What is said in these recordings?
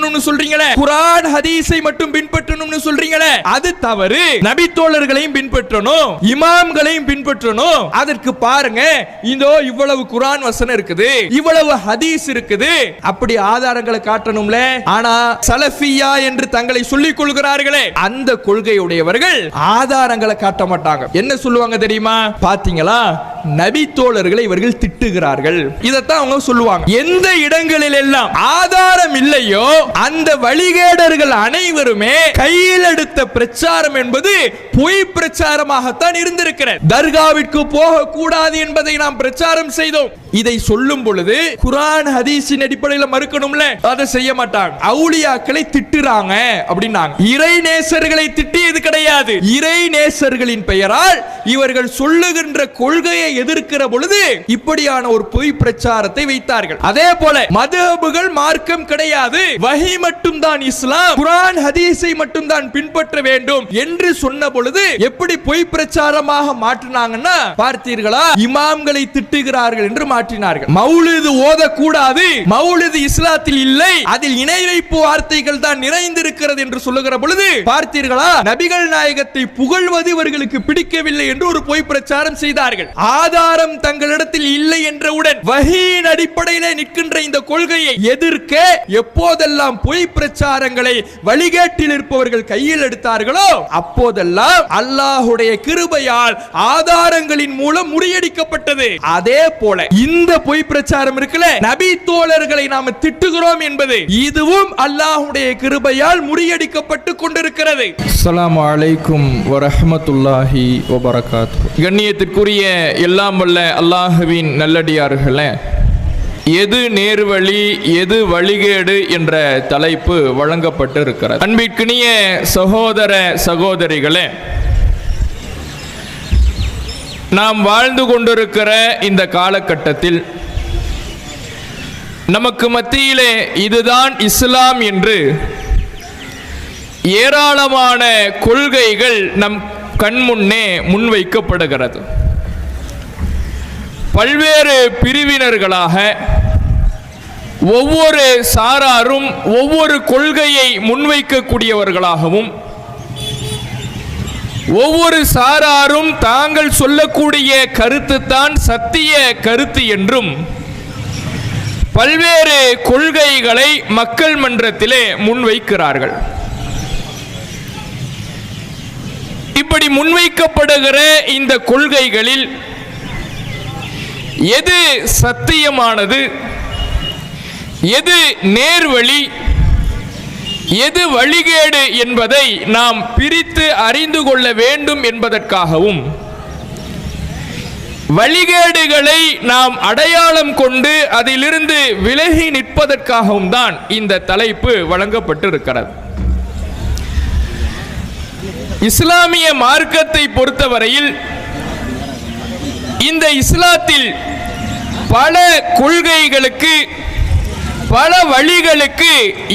பின்பற்றணும்னு சொல்றீங்களே, குர்ஆன் ஹதீஸை மட்டும் பின்பற்றணும்னு சொல்றீங்களே, அது தவறு. நபி தோழர்களையும் பின்பற்றணும், இமாம்களையும் பின்பற்றணும். அதற்கு பாருங்க, இதோ இவ்வளவு குர்ஆன் வசனம் இருக்குது, இவ்வளவு ஹதீஸ் இருக்குது, அப்படி ஆதாரங்களை காட்டணும்ல. ஆனா சலஃபியா என்று தங்களை சொல்லிக் கொள்கிறார்களே, அந்த கொள்கையுடையவர்கள் ஆதாரங்களை காட்ட மாட்டாங்க. என்ன சொல்லுவாங்க தெரியுமா? பாத்தீங்களா, நபி தோழர்களை இவர்கள் திட்டுகிறார்கள், இதத்தான் அவங்க சொல்லுவாங்க. எந்த இடங்களில் எல்லாம் ஆதாரம் இல்லையோ அந்த வழிகேடர்கள் அனைவருமே கையில் எடுத்த பிரச்சாரம் என்பது பொய் பிரச்சாரமாகத்தான் இருந்திருக்கிறது. தர்காவிற்கு போக கூடாது என்பதை நாம் பிரச்சாரம் செய்தோம். இதை சொல்லும் பொழுது குர்ஆன் ஹதீஸின் அடிப்படையில் மறுக்கணும்ல, அதை செய்ய மாட்டாங்க. அவுலியாக்களை திட்டுறாங்க அப்படின்னாங்க. இறை நேசர்களை திட்டியது கிடையாது. இறை நேசர்களின் பெயரால் இவர்கள் சொல்லுகின்ற கொள்கையை எதிர்க்கிற பொழுது இப்படியான ஒரு பொய் பிரச்சாரத்தை வைத்தார்கள். அதே போல மதுஹபுகள் மார்க்கம் கிடையாது, வஹி மட்டும் தான் இஸ்லாம், குர்ஆன் ஹதீஸை மட்டும் தான் பின்பற்ற வேண்டும் என்று சொன்ன பொழுது எப்படி பொய் பிரச்சாரமாக மாற்றினாங்கன்னா, பார்த்தீர்களா, இமாம்களை திட்டுகிறார்கள் என்று மாற்றினார்கள். மௌலிது ஓதக்கூடாது, மௌலிது இஸ்லாத்தில் இல்லை, அதில் இணை வைப்பு வார்த்தைகள் தான் நிறைந்திருக்கிறது என்று சொல்லுகிற பொழுது பார்த்தீர்களா, நபிகள் நாயகத்தை புகழ்வது இவர்களுக்கு பிடிக்கவில்லை என்று ஒரு பொய் பிரச்சாரம் செய்தார்கள். ஆதாரம் தங்களிடத்தில் இல்லை என்றவுடன் வஹீயின் அடிப்படையிலே நிற்கின்ற இந்த கொள்கையை எதிர்க்க எப்போதெல்லாம் பொய் பிரச்சாரங்களை வழிகேட்டில் இருப்பவர்கள் கையில் எடுத்தார்களோ அப்போதெல்லாம் அல்லாஹ்வுடைய கிருபையால் ஆதாரங்களின் மூலம் முறியடிக்கப்பட்டது. அதே போல இந்த பொய் பிரச்சாரம் இருக்குல்ல, நபி தோழர்களை நாம் திட்டுகிறோம் என்பது, இதுவும் அல்லாஹ்வுடைய கிருபையால் முறியடிக்கப்பட்டு கொண்டிருக்கிறது. அஸ்ஸலாமு அலைக்கும் வரஹ்மத்துல்லாஹி வபரகாத்துஹு. கண்ணியத்திற்குரிய எல்லாம் வல்ல அல்லாஹ்வின் நல்லடியார்களே, எது நேர்வழி எது வழிகேடு என்ற தலைப்பு வழங்கப்பட்டு இருக்கிறது. அன்பிற்கினிய சகோதர சகோதரிகளே, நாம் வாழ்ந்து கொண்டிருக்கிற இந்த காலகட்டத்தில் நமக்கு மத்தியிலே இதுதான் இஸ்லாம் என்று ஏராளமான கொள்கைகள் நம் கண்முன்னே முன்வைக்கப்படுகிறது. பல்வேறு பிரிவினர்களாக ஒவ்வொரு சாராரும் ஒவ்வொரு கொள்கையை முன்வைக்கக்கூடியவர்களாகவும், ஒவ்வொரு சாராரும் தாங்கள் சொல்லக்கூடிய கருத்து தான் சத்திய கருத்து என்றும் பல்வேறு கொள்கைகளை மக்கள் மன்றத்திலே முன்வைக்கிறார்கள். இப்படி முன்வைக்கப்படுகிற இந்த கொள்கைகளில் எது சத்தியமானது, எது நேர்வழி, எது வழிகேடு என்பதை நாம் பிரித்து அறிந்து கொள்ள வேண்டும் என்பதற்காகவும், வழிகேடுகளை நாம் அடையாளம் கொண்டு அதிலிருந்து விலகி நிற்பதற்காகவும் தான் இந்த தலைப்பு வழங்கப்பட்டு இருக்கிறது. இஸ்லாமிய மார்க்கத்தை பொறுத்தவரையில் இந்த இஸ்லாத்தில் பல கொள்கைகளுக்கு, பல வழிகளுக்கு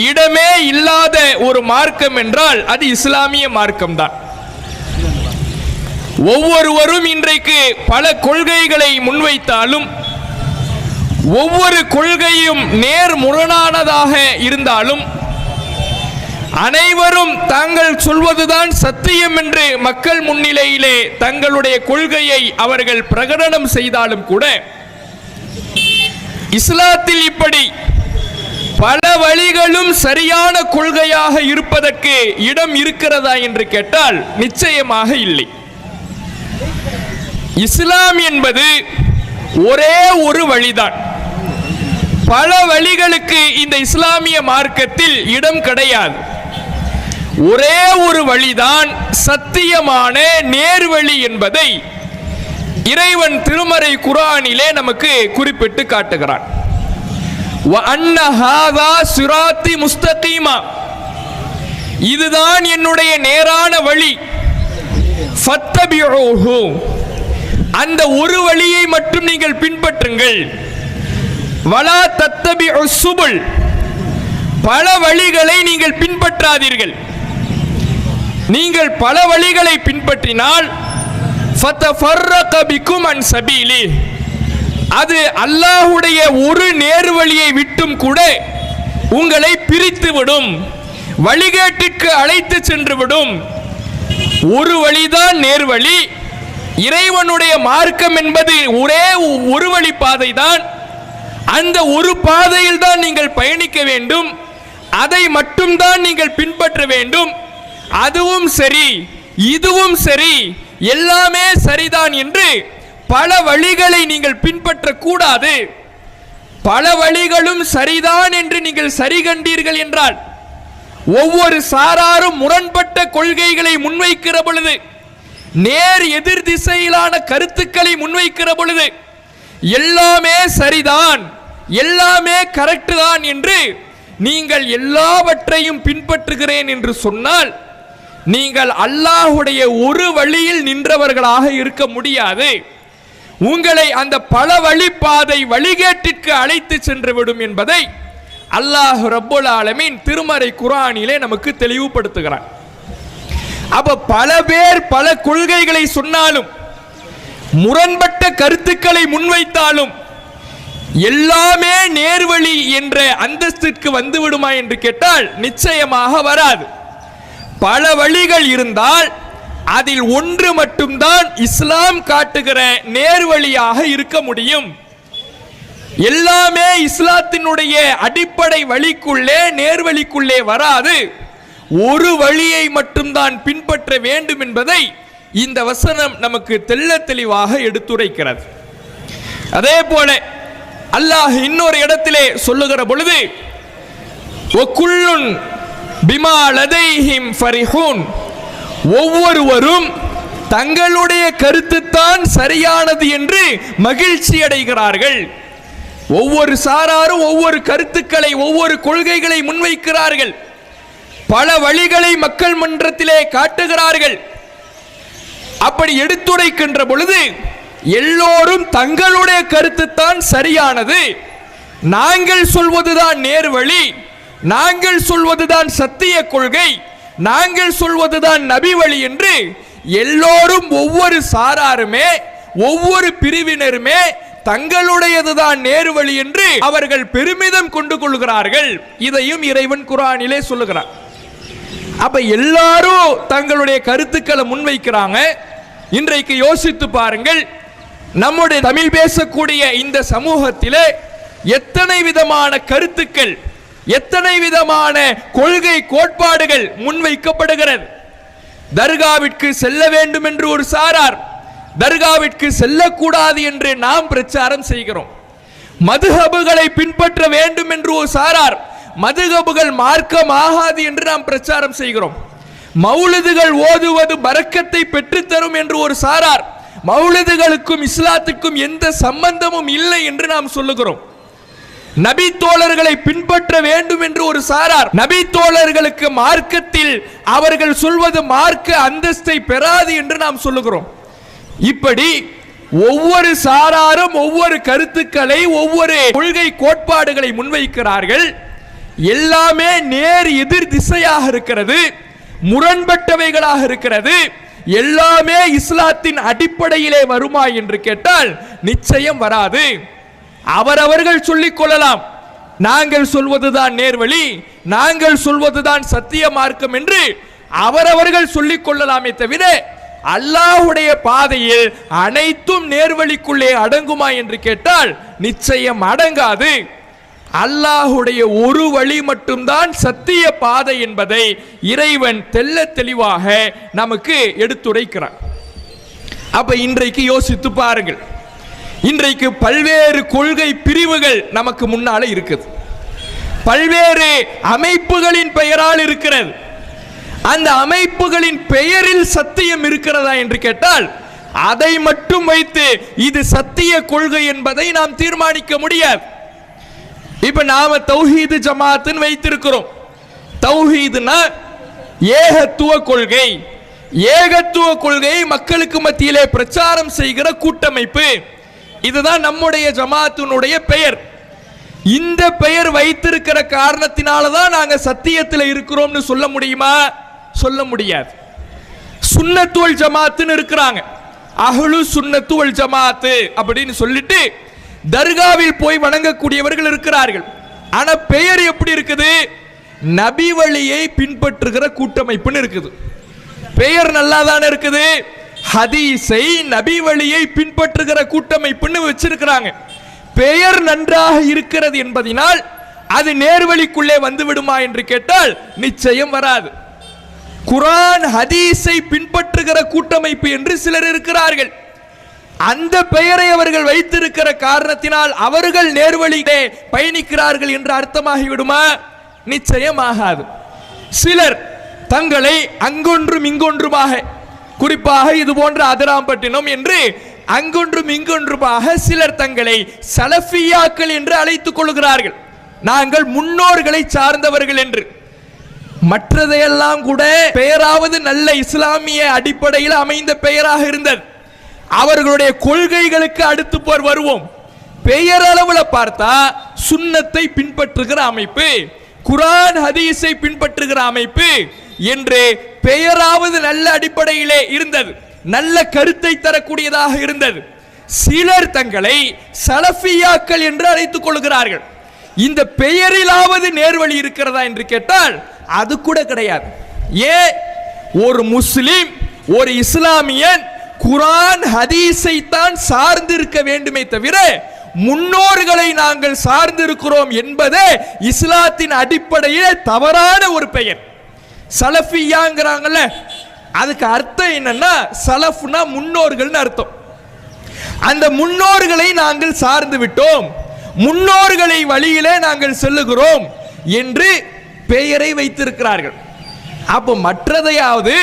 இடமே இல்லாத ஒரு மார்க்கம் என்றால் அது இஸ்லாமிய மார்க்கம்தான். ஒவ்வொருவரும் இன்றைக்கு பல கொள்கைகளை முன்வைத்தாலும், ஒவ்வொரு கொள்கையும் நேர்முரணானதாக இருந்தாலும், அனைவரும் தாங்கள் சொல்வதுதான் சத்தியம் என்று மக்கள் முன்னிலையிலே தங்களுடைய கொள்கையை அவர்கள் பிரகடனம் செய்தாலும் கூட, இஸ்லாத்தில் இப்படி பல வழிகளும் சரியான கொள்கையாக இருப்பதற்கு இடம் இருக்கிறதா என்று கேட்டால் நிச்சயமாக இல்லை. இஸ்லாம் என்பது ஒரே ஒரு வழிதான். பல வழிகளுக்கு இந்த இஸ்லாமிய மார்க்கத்தில் இடம் கிடையாது. ஒரே ஒரு வழிதான் சத்தியமான நேர்வழி என்பதை இறைவன் திருமறை குர்ஆனிலே நமக்கு குறிப்பிட்டு காட்டுகிறான். வஅன்ன ஹாதா சிராத்தி முஸ்தகீமா, இதுதான் என்னுடைய நேரான வழி, ஃபத்தபிஊஹு, அந்த ஒரு வழியை மட்டும் நீங்கள் பின்பற்றுங்கள். வலா தத்தபிஉ சுபுல், பல வழிகளை நீங்கள் பின்பற்றாதீர்கள். நீங்கள் பல வழிகளை பின்பற்றினால் ஃபதஃபர்ரக பிக்கும் அன் சபீலி, அது அல்லாஹ்வுடைய ஒரு நேர்வழியை விட்டும் கூட உங்களை பிரித்து விடும், வழிகேட்டிற்கு அழைத்து சென்று விடும். ஒரு வழிதான் நேர்வழி. இறைவனுடைய மார்க்கம் என்பது ஒரே ஒரு வழி பாதை தான். அந்த ஒரு பாதையில் தான் நீங்கள் பயணிக்க வேண்டும், அதை மட்டும்தான் நீங்கள் பின்பற்ற வேண்டும். அதுவும் சரி, இதுவும் சரி, எல்லாமே சரிதான் என்று பல வழிகளை நீங்கள் பின்பற்ற கூடாது. பல வழிகளும் சரிதான் என்று நீங்கள் சரி கண்டீர்கள் என்றால், ஒவ்வொரு சாராரும் முரண்பட்ட கொள்கைகளை முன்வைக்கிற பொழுது, நேர் எதிர் திசையிலான கருத்துக்களை முன்வைக்கிற பொழுது, எல்லாமே சரிதான், எல்லாமே கரெக்ட் தான் என்று நீங்கள் எல்லாவற்றையும் பின்பற்றுகிறேன் என்று சொன்னால், நீங்கள் அல்லாஹ்வுடைய ஒரு வழியில் நின்றவர்களாக இருக்க முடியாது. உங்களை அந்த பல வழி பாதை வழிகேட்டிற்கு அழைத்து சென்று விடும் என்பதை அல்லாஹ் ரப்புல் ஆலமீன் திருமறை குர்ஆனிலே நமக்கு தெளிவுபடுத்துகிறார். அப்ப பல பேர் பல கொள்கைகளை சொன்னாலும், முரண்பட்ட கருத்துக்களை முன்வைத்தாலும், எல்லாமே நேர்வழி என்ற அந்தஸ்திற்கு வந்து விடுமா என்று கேட்டால் நிச்சயமாக வராது. பல வழிகள் இருந்தால் அதில் ஒன்று மட்டும்தான் இஸ்லாம் காட்டுகிற நேர்வழியாக இருக்க முடியும். எல்லாமே இஸ்லாத்தினுடைய அடிப்படை வழிக்குள்ளே நேர்வழிக்குள்ளே வராது. ஒரு வழியை மட்டும்தான் பின்பற்ற வேண்டும் என்பதை இந்த வசனம் நமக்கு தெள்ள தெளிவாக எடுத்துரைக்கிறது. அதே போல அல்லாஹ் இன்னொரு இடத்திலே சொல்லுகிற பொழுது, ஒக்குள்ளுன் பிமா லதைஹிம் ஃபரிஹூன், ஒவ்வொருவரும் தங்களுடைய கருத்துத்தான் சரியானது என்று மகிழ்ச்சி அடைகிறார்கள். ஒவ்வொரு சாராரும் ஒவ்வொரு கருத்துக்களை, ஒவ்வொரு கொள்கைகளை முன்வைக்கிறார்கள். பல வழிகளை மக்கள் மன்றத்திலே காட்டுகிறார்கள். அப்படி எடுத்துரைக்கின்ற பொழுது எல்லோரும் தங்களுடைய கருத்துத்தான் சரியானது, நாங்கள் சொல்வதுதான் நேர்வழி, நாங்கள் சொல்வதுதான் சத்திய கொள்கை, நாங்கள் சொல்வதுதான் நபி வழி என்று எல்லோரும், ஒவ்வொரு சாராருமே, ஒவ்வொரு பிரிவினருமே தங்களுடையதுதான் நேர்வழி என்று அவர்கள் பெருமிதம் கொண்டு கொள்கிறார்கள். இதையும் இறைவன் குர்ஆனிலே சொல்லுகிறார். அப்ப எல்லாரும் தங்களுடைய கருத்துக்களை முன்வைக்கிறாங்க. இன்றைக்கு யோசித்து பாருங்கள், நம்முடைய தமிழ் பேசக்கூடிய இந்த சமூகத்திலே எத்தனை விதமான கருத்துக்கள், எத்தனை விதமான கொள்கை கோட்பாடுகள் முன்வைக்கப்படுகிறது. தர்காவிற்கு செல்ல வேண்டும் என்று ஒரு சாரார், தர்காவிற்கு செல்லக்கூடாது என்று நாம் பிரச்சாரம் செய்கிறோம். மதுஹபுகளை பின்பற்ற வேண்டும் என்று ஒரு சாரார், மதுஹபுகள் மார்க்கம் ஆகாது என்று நாம் பிரச்சாரம் செய்கிறோம். மௌலிதுகள் ஓதுவது பரக்கத்தை பெற்றுத்தரும் என்று ஒரு சாரார், மௌலிதுகளுக்கும் இஸ்லாத்துக்கும் எந்த சம்பந்தமும் இல்லை என்று நாம் சொல்லுகிறோம். நபி தோழர்களை பின்பற்ற வேண்டும் என்று ஒரு சாரார், நபி தோழர்களுக்கு மார்க்கத்தில் அவர்கள் சொல்வது மார்க்க அந்தஸ்தை பெறாது என்று நாம் சொல்லுகிறோம். இப்படி ஒவ்வொரு சாராரும் ஒவ்வொரு கருத்துக்களை, ஒவ்வொரு கொள்கை கோட்பாடுகளை முன்வைக்கிறார்கள். எல்லாமே நேர் எதிர் திசையாக இருக்கிறது, முரண்பட்டவைகளாக இருக்கிறது. எல்லாமே இஸ்லாத்தின் அடிப்படையிலே வருமா என்று கேட்டால் நிச்சயம் வராது. அவரவர்கள் சொல்லிக் கொள்ளலாம், நாங்கள் சொல்வதுதான் நேர்வழி, நாங்கள் சொல்வதுதான் சத்திய மார்க்கம் என்று அவரவர்கள் சொல்லிக் கொள்ளலாமே தவிர, அல்லாஹ்வுடைய பாதையில் அனைத்தும் நேர்வழிக்குள்ளே அடங்குமா என்று கேட்டால் நிச்சயம் அடங்காது. அல்லாஹ்வுடைய ஒரு வழி மட்டும்தான் சத்திய பாதை என்பதை இறைவன் தெள்ள தெளிவாக நமக்கு எடுத்துரைக்கிறார். அப்ப இன்றைக்கு யோசித்து பாருங்கள், இன்றைக்கு பல்வேறு கொள்கை பிரிவுகள் நமக்கு முன்னால இருக்குது, பல்வேறு அமைப்புகளின் பெயரால் இருக்கிறது. அந்த அமைப்புகளின் பெயரில் சத்தியம் இருக்கிறதா என்று கேட்டால் அதை மட்டும் வைத்து இது சத்திய கொள்கை என்பதை நாம் தீர்மானிக்க முடியாது. இப்ப நாம தௌஹீது ஜமாத்துன்னு வைத்திருக்கிறோம். தௌஹீதுனா ஏகத்துவ கொள்கை, ஏகத்துவ கொள்கையை மக்களுக்கு மத்தியிலே பிரச்சாரம் செய்கிற கூட்டமைப்பு. இதுதான் நம்முடைய ஜமாத்தினுடைய பெயர். இந்த பெயர் வைத்திருக்கிற காரணத்தினாலதான் நாங்க சத்தியத்தில் இருக்கிறோம்னு சொல்ல முடியுமா? சொல்ல முடியாது. சுன்னத்துல் ஜமாத்துன்னு இருக்கிறாங்க, அஹ்லு சுன்னத்துல் ஜமாத்து அப்படின்னு சொல்லிட்டு தர்காவில் போய் வணங்கக்கூடியவர்கள் இருக்கிறார்கள். ஆனா பெயர் எப்படி இருக்குது? நபி வழியை பின்பற்றுகிற கூட்டமைப்புன்னு இருக்குது. பெயர் நல்லா தானே இருக்குது. ஹதீஸை நபி வழியை பின்பற்றுகிற கூட்டமைப்புன்னு வச்சிருக்கிறாங்க. பெயர் நன்றாக இருக்கிறது என்பதனால் அது நேர்வழிக்குள்ளே வந்து விடுமா என்று கேட்டால் நிச்சயம் வராது. குர்ஆன் ஹதீஸை பின்பற்றுகிற கூட்டமைப்பு என்று சிலர் இருக்கிறார்கள். அந்த பெயரை அவர்கள் வைத்திருக்கிற காரணத்தினால் அவர்கள் நேர்வழியிலே பயணிக்கிறார்கள் என்று அர்த்தமாகி விடுமா? நிச்சயமாகாது. சிலர் தங்களை அங்கொன்றும் இங்கொன்றுமாக, குறிப்பாக இது போன்ற அதிராம்பட்டினம் என்று அங்கொன்றும் இங்கொன்றுமாக சிலர் தங்களை சலஃபியாக்கள் என்று அழைத்துக் கொள்கிறார்கள். நாங்கள் முன்னோர்களை சார்ந்தவர்கள் என்று. மற்றதையெல்லாம் கூட பெயராவது நல்ல இஸ்லாமிய அடிப்படையில் அமைந்த பெயராக இருந்தது. அவர்களுடைய கொள்கைகளுக்கு அடுத்து போர் வருவோம். பெயரளவில் பார்த்தா சுன்னத்தை பின்பற்றுகிற அமைப்பு, குர்ஆன் ஹதீஸை பின்பற்றுகிற அமைப்பு என்று பெயராவது நல்ல அடிப்படையிலே இருந்தது, நல்ல கருத்தை தரக்கூடியதாக இருந்தது. சிலர் தங்களை சலஃபியாக்கள் என்று அழைத்துக் கொள்கிறார்கள். இந்த பெயரிலாவது நேர்வழி இருக்கிறதா என்று கேட்டால் அது கூட கிடையாது. ஏன்? ஒரு முஸ்லிம், ஒரு இஸ்லாமியன் குர்ஆன் ஹதீஸை தான் சார்ந்திருக்க வேண்டுமே தவிர முன்னோர்களை நாங்கள் சார்ந்திருக்கிறோம் என்பதே இஸ்லாத்தின் அடிப்படையில் தவறான ஒரு பெயர். சலஃபியாங்கிறாங்கல்ல, அதுக்கு அர்த்தம் என்னன்னா சலஃப்னா முன்னோர்கள்னு அர்த்தம். அந்த முன்னோர்களை நாங்கள் சார்ந்து விட்டோம், முன்னோர்களை வழியிலே நாங்கள் செல்லுகிறோம் என்று பெயரை வைத்திருக்கிறார்கள். அப்போ மற்றதையாவது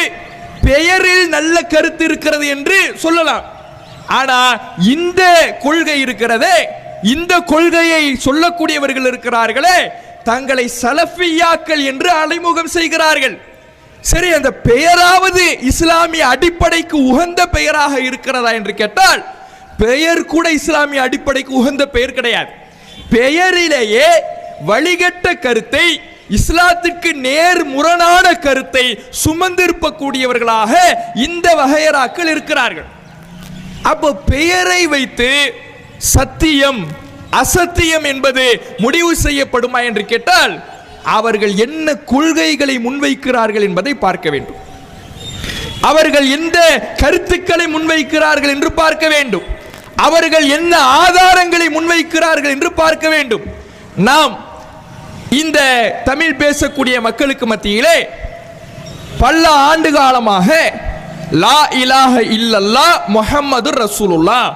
பெயரில் நல்ல கருத்து இருக்கிறது என்று சொல்லலாம். ஆனா இந்த கொள்கை இருக்கிறதே, இந்த கொள்கையை சொல்லக்கூடியவர்கள் இருக்கிறார்களே, தங்களை சலஃபியாக்கள் என்று அலைமுகம் செய்கிறார்கள். சரி, அந்த பெயராவது இஸ்லாமிய அடிப்படைக்கு உகந்த பெயராக இருக்கிறதா என்று கேட்டால் பெயர் கூட இஸ்லாமிய அடிப்படைக்கு உகந்த பெயர் கிடையாது. பெயரிலேயே வழிகட்ட கருத்தை, இஸ்லாத்திற்கு நேர் முரணான கருத்தை சுமந்திருக்கக்கூடியவர்களாக இந்த வகையராக்கள் இருக்கிறார்கள். அப்போ பெயரை வைத்து சத்தியம் அசத்தியம் என்பது முடிவு செய்யப்படுமா என்று கேட்டால் அவர்கள் என்ன கொள்கைகளை முன்வைக்கிறார்கள் என்பதை பார்க்க வேண்டும். அவர்கள் எந்த கருத்துக்களை முன்வைக்கிறார்கள் என்று பார்க்க வேண்டும். அவர்கள் என்ன ஆதாரங்களை முன்வைக்கிறார்கள் என்று பார்க்க வேண்டும். நாம் இந்த தமிழ் பேசக்கூடிய மக்களுக்கு மத்தியிலே பல ஆண்டு காலமாக லா இலாஹ இல்லல்லாஹ் முஹம்மது ரசூலுல்லாஹ்,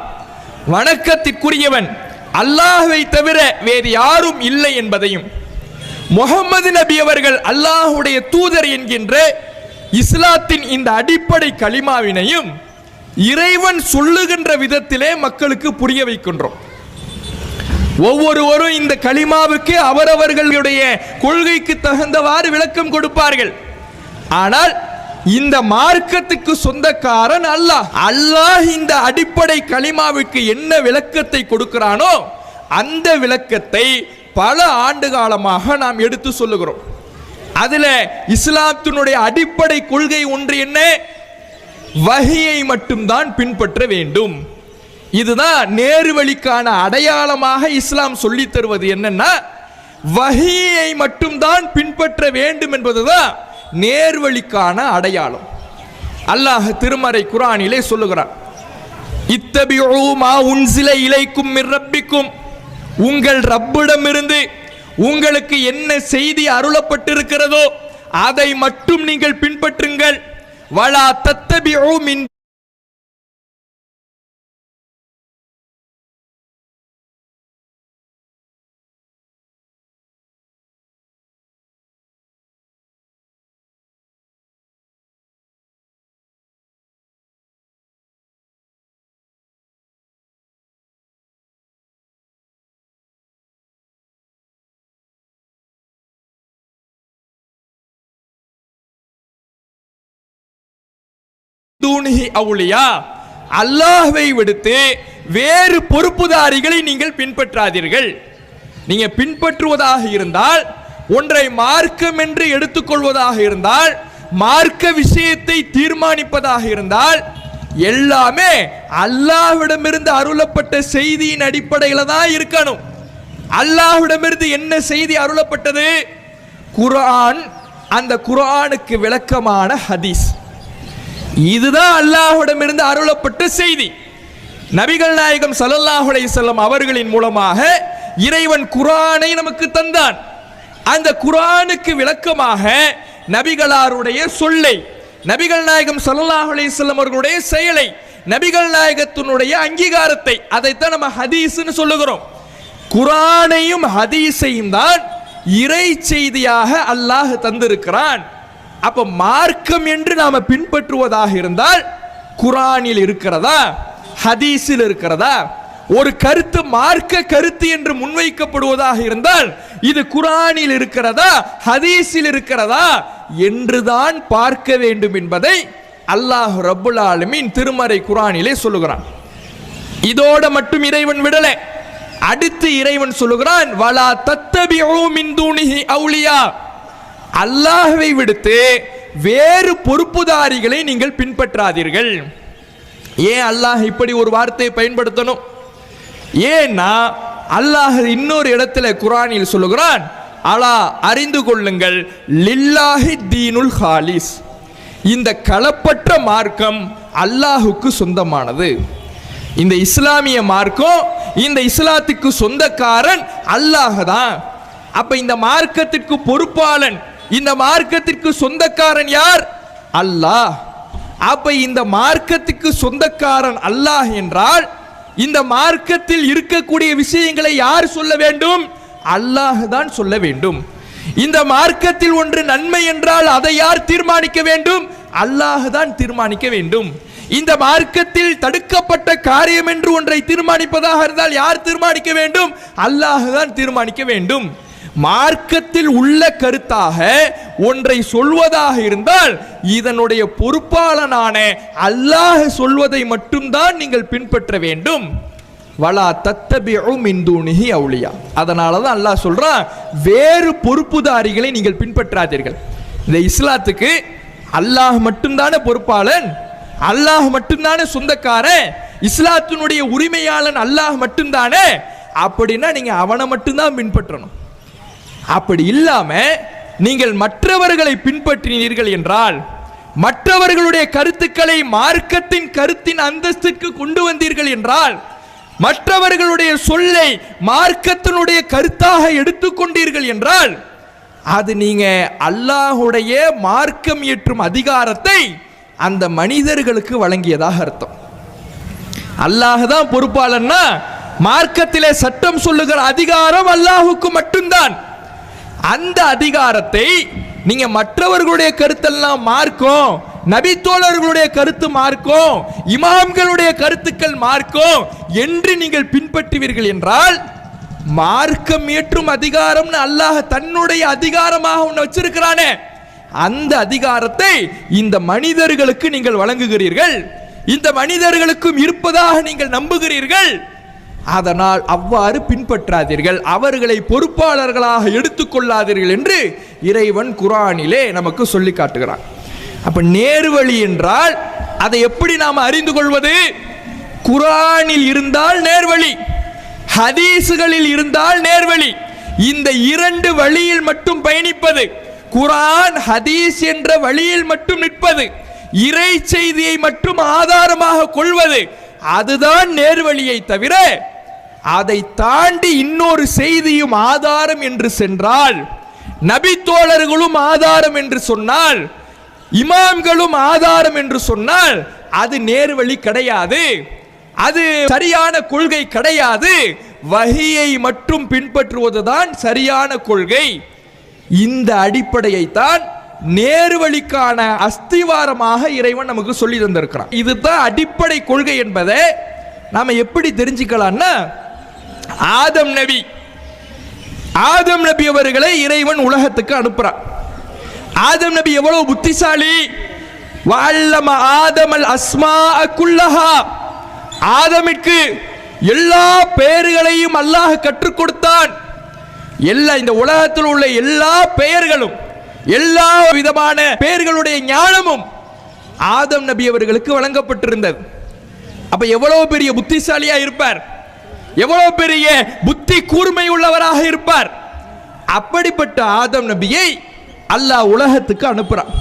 வணக்கத்திற்குரியவன் அல்லாஹ்வை தவிர வேறு யாரும் இல்லை என்பதையும், முஹம்மது நபி அவர்கள் அல்லாஹ்வுடைய தூதர் என்கின்ற இஸ்லாத்தின் இந்த அடிப்படை கலிமாவினையும் இறைவன் சொல்லுகின்ற விதத்திலே மக்களுக்கு புரிய வைக்கின்றோம். ஒவ்வொருவரும் இந்த கலிமாவுக்கு அவரவர்களுடைய கொள்கைக்கு தகுந்தவாறு விளக்கம் கொடுப்பார்கள். ஆனால் இந்த மார்க்கத்துக்கு சொந்தக்காரன் அல்லாஹ். அல்லாஹ் இந்த அடிப்படை கலிமாவுக்கு என்ன விளக்கத்தை கொடுக்கிறானோ அந்த விளக்கத்தை பல ஆண்டு காலமாக நாம் எடுத்து சொல்லுகிறோம். அதுல இஸ்லாத்தினுடைய அடிப்படை கொள்கை ஒன்று என்ன? வஹியை மட்டும்தான் பின்பற்ற வேண்டும். இதுதான் நேர்வழிக்கான அடையாளமாக இஸ்லாம் சொல்லி தருவது. என்னன்னா வஹியை மட்டும்தான் பின்பற்ற வேண்டும் என்பதுதான் நேர்வழிக்கான அடையாளம். அல்லாஹ் திருமறை குர்ஆனிலே சொல்லுகிறான், இத்தபிஉ மா உன்சில இலைக்கும் மிர் ரப்பிக்கும், உங்கள் ரப்பிடமிருந்து உங்களுக்கு என்ன செய்தி அருளப்பட்டிருக்கிறதோ அதை மட்டும் நீங்கள் பின்பற்றுங்கள். வலா தத்தபிஉ மின் தூணிஹி அவுலியா, அல்லாஹ்வை விடுத்து வேறு பொறுப்புதாரிகளை நீங்கள் பின்பற்றாதீர்கள். நீங்க பின்பற்றுவதாக இருந்தால், ஒன்றை மார்க்கம் என்று எடுத்துக்கொள்வதாக இருந்தால், மார்க்க விஷயத்தை தீர்மானிப்பதாக இருந்தால் எல்லாமே அல்லாஹ்விடமிருந்து அருளப்பட்ட செய்தியின் அடிப்படையில் தான் இருக்கணும். அல்லாஹ்விடமிருந்து என்ன செய்தி அருளப்பட்டது? குர்ஆன். அந்த குர்ஆனுக்கு விளக்கமான ஹதீஸ். இதுதான் அல்லாஹ்விடமிருந்து அருளப்பட்ட செய்தி. நபிகள் நாயகம் ஸல்லல்லாஹு அலைஹி வஸல்லம் அவர்களின் மூலமாக இறைவன் குர்ஆனை நமக்கு தந்தான். அந்த குர்ஆனுக்கு விளக்கமாக நபிகளாருடைய சொல்லை, நபிகள் நாயகம் ஸல்லல்லாஹு அலைஹி வஸல்லம் அவர்களுடைய செயலை, நபிகள் நாயகத்தினுடைய அங்கீகாரத்தை, அதைத்தான் நம்ம ஹதீஸ்னு சொல்லுகிறோம். குர்ஆனையும் ஹதீஸையும் தான் இறை செய்தியாக அல்லாஹ் தந்திருக்கிறான். அப்ப மார்க்கம் என்று நாம பின்பற்றுவதாக இருந்தால் குர்ஆனில் இருக்கிறதா, ஹதீஸில் இருக்கிறதா? ஒரு கருத்து மார்க்க கருத்து என்று முன்வைக்கப்படுவதாக இருந்தால் இது குர்ஆனில் இருக்கிறதா, ஹதீஸில் இருக்கிறதா என்றுதான் பார்க்க வேண்டும் என்பதை அல்லாஹ் ரப்புல் ஆலமீன் திருமறை குர்ஆனிலே சொல்லுகிறான். இதோட மட்டும் இறைவன் விடல. அடுத்து இறைவன் சொல்லுகிறான், வலா தத்தபிஉ மின் தூனிஹி அவுலியா. அல்லாஹ்வை விடுத்து வேறு பொறுப்புதாரிகளை நீங்கள் பின்பற்றாதீர்கள். ஏன் அல்லாஹ் இப்படி ஒரு வார்த்தையை பயன்படுத்தணும்? ஏன்னா அல்லாஹ் இன்னொரு இடத்துல குர்ஆனில் சொல்லுகிறான், அலா அறிந்து கொள்ளுங்கள், லில்லாஹி தீனுல் ஹாலிஸ். இந்த களப்பற்ற மார்க்கம் அல்லாஹுக்கு சொந்தமானது. இந்த இஸ்லாமிய மார்க்கம், இந்த இஸ்லாத்துக்கு சொந்தக்காரன் அல்லாஹ் தான். அப்ப இந்த மார்க்கத்திற்கு பொறுப்பாளன், இந்த மார்க்கத்திற்கு சொந்தக்காரன் யார்? அல்லாஹ். அப்ப இந்த மார்க்கத்துக்கு சொந்தக்காரன் அல்லாஹ் என்றால் இந்த மார்க்கத்தில் இருக்கக்கூடிய விஷயங்களை யார் சொல்ல வேண்டும்? அல்லாஹ் தான் சொல்ல வேண்டும். இந்த மார்க்கத்தில் ஒன்று நன்மை என்றால் அதை யார் தீர்மானிக்க வேண்டும்? அல்லாஹ் தான் தீர்மானிக்க வேண்டும். இந்த மார்க்கத்தில் தடுக்கப்பட்ட காரியம் என்று ஒன்றை தீர்மானிப்பதாக இருந்தால் யார் தீர்மானிக்க வேண்டும்? அல்லாஹ் தான் தீர்மானிக்க வேண்டும். மார்க்கத்தில் உள்ள கருத்தாக ஒன்றை சொல்வதாக இருந்தால் இதனுடைய பொறுப்பாளனான அல்லாஹ் சொல்வதை மட்டும்தான் நீங்கள் பின்பற்ற வேண்டும். வலா தத்தபிஉ மின் தூனிஹி அவுலியா. அதனால தான் அல்லாஹ் சொல்றான், வேறு பொறுப்புதாரிகளை நீங்கள் பின்பற்றாதீர்கள். இந்த இஸ்லாத்துக்கு அல்லாஹ் மட்டும்தானே பொறுப்பாளன், அல்லாஹ் மட்டும்தானே சொந்தக்காரன், இஸ்லாத்தினுடைய உரிமையாளன் அல்லாஹ் மட்டும்தானே. அப்படின்னா நீங்க அவனை மட்டும்தான் பின்பற்றணும். அப்படி இல்லாம நீங்கள் மற்றவர்களை பின்பற்றினீர்கள் என்றால், மற்றவர்களுடைய கருத்துக்களை மார்க்கத்தின் கருத்தின் அந்தஸ்துக்கு கொண்டு வந்தீர்கள் என்றால், மற்றவர்களுடைய சொல்லை மார்க்கத்தினுடைய கருத்தாக எடுத்துக்கொண்டீர்கள் என்றால் அது நீங்க அல்லாஹுடைய மார்க்கம் ஏற்றும் அதிகாரத்தை அந்த மனிதர்களுக்கு வழங்கியதாக அர்த்தம். அல்லாஹ் தான் பொறுப்பாளன்னா மார்க்கத்திலே சட்டம் சொல்லுகிற அதிகாரம் அல்லாஹுக்கு மட்டும்தான். அந்த அதிகாரத்தை நீங்க மற்றவர்களுடைய கருத்தெல்லாம் மார்க்கம், நபித்தோழர்களுடைய கருத்து மார்க்கம், இமாம்களுடைய கருத்துக்கள் மார்க்கம் என்று நீங்கள் பின்பற்றுவீர்கள் என்றால் மார்க்கம் ஏற்றும் அதிகாரம்னு அல்லாஹ் தன்னுடைய அதிகாரமாக ஒன்று வச்சிருக்கிறானே, அந்த அதிகாரத்தை இந்த மனிதர்களுக்கு நீங்கள் வழங்குகிறீர்கள், இந்த மனிதர்களுக்கும் இருப்பதாக நீங்கள் நம்புகிறீர்கள். அதனால் அவ்வாறு பின்பற்றாதீர்கள், அவர்களை பொறுப்பாளர்களாக எடுத்துக்கொள்ளாதீர்கள் என்று இறைவன் குர்ஆனிலே நமக்கு சொல்லி காட்டுகிறான். அப்ப நேர்வழி என்றால் அதை எப்படி நாம் அறிந்து கொள்வது? குர்ஆனில் இருந்தால் நேர்வழி, ஹதீஸ்களில் இருந்தால் நேர்வழி. இந்த இரண்டு வழியில் மட்டும் பயணிப்பது, குர்ஆன் ஹதீஸ் என்ற வழியில் மட்டும் நிற்பது, இறை செய்தியை மட்டும் ஆதாரமாக கொள்வது, அதுதான் நேர்வழியை தவிர அதை தாண்டி இன்னொரு செய்தியும் ஆதாரம் என்று சென்றால், நபி தோழர்களும் ஆதாரம் என்று சொன்னால், இமாம்களும் ஆதாரம் என்று சொன்னால் அது நேர்வழி கிடையாது, அது சரியான கொள்கை கிடையாது. வஹியை மட்டும் பின்பற்றுவதுதான் சரியான கொள்கை. இந்த அடிப்படையை தான் நேர்வழிக்கான அஸ்திவாரமாக இறைவன் நமக்கு சொல்லி தந்திருக்கிறான். இதுதான் அடிப்படை கொள்கை என்பதை நாம எப்படி தெரிஞ்சுக்கலாம்னா, ஆதம் நபி அவர்களை இறைவன் உலகத்துக்கு அனுப்புறான். ஆதம் நபி எவ்வளவு புத்திசாலி! வஅல்லம ஆதமல் அஸ்மாஅ குல்லஹா. ஆதமிற்கு எல்லா பெயர்களையும் அல்லாஹ் கற்றுக் கொடுத்தான். எல்லா இந்த உலகத்தில் உள்ள எல்லா பெயர்களும், எல்லா விதமான பெயர்களுடைய ஞானமும் ஆதம் நபி அவர்களுக்கு வழங்கப்பட்டிருந்தது. அப்ப எவ்வளவு பெரிய புத்திசாலியா இருப்பார்! எவ்வளவு பெரிய புத்தி கூர்மை உள்ளவராக இருப்பார். அப்படிப்பட்ட ஆதம் நபியை அல்லாஹ் உலகத்துக்கு அனுப்புறான்.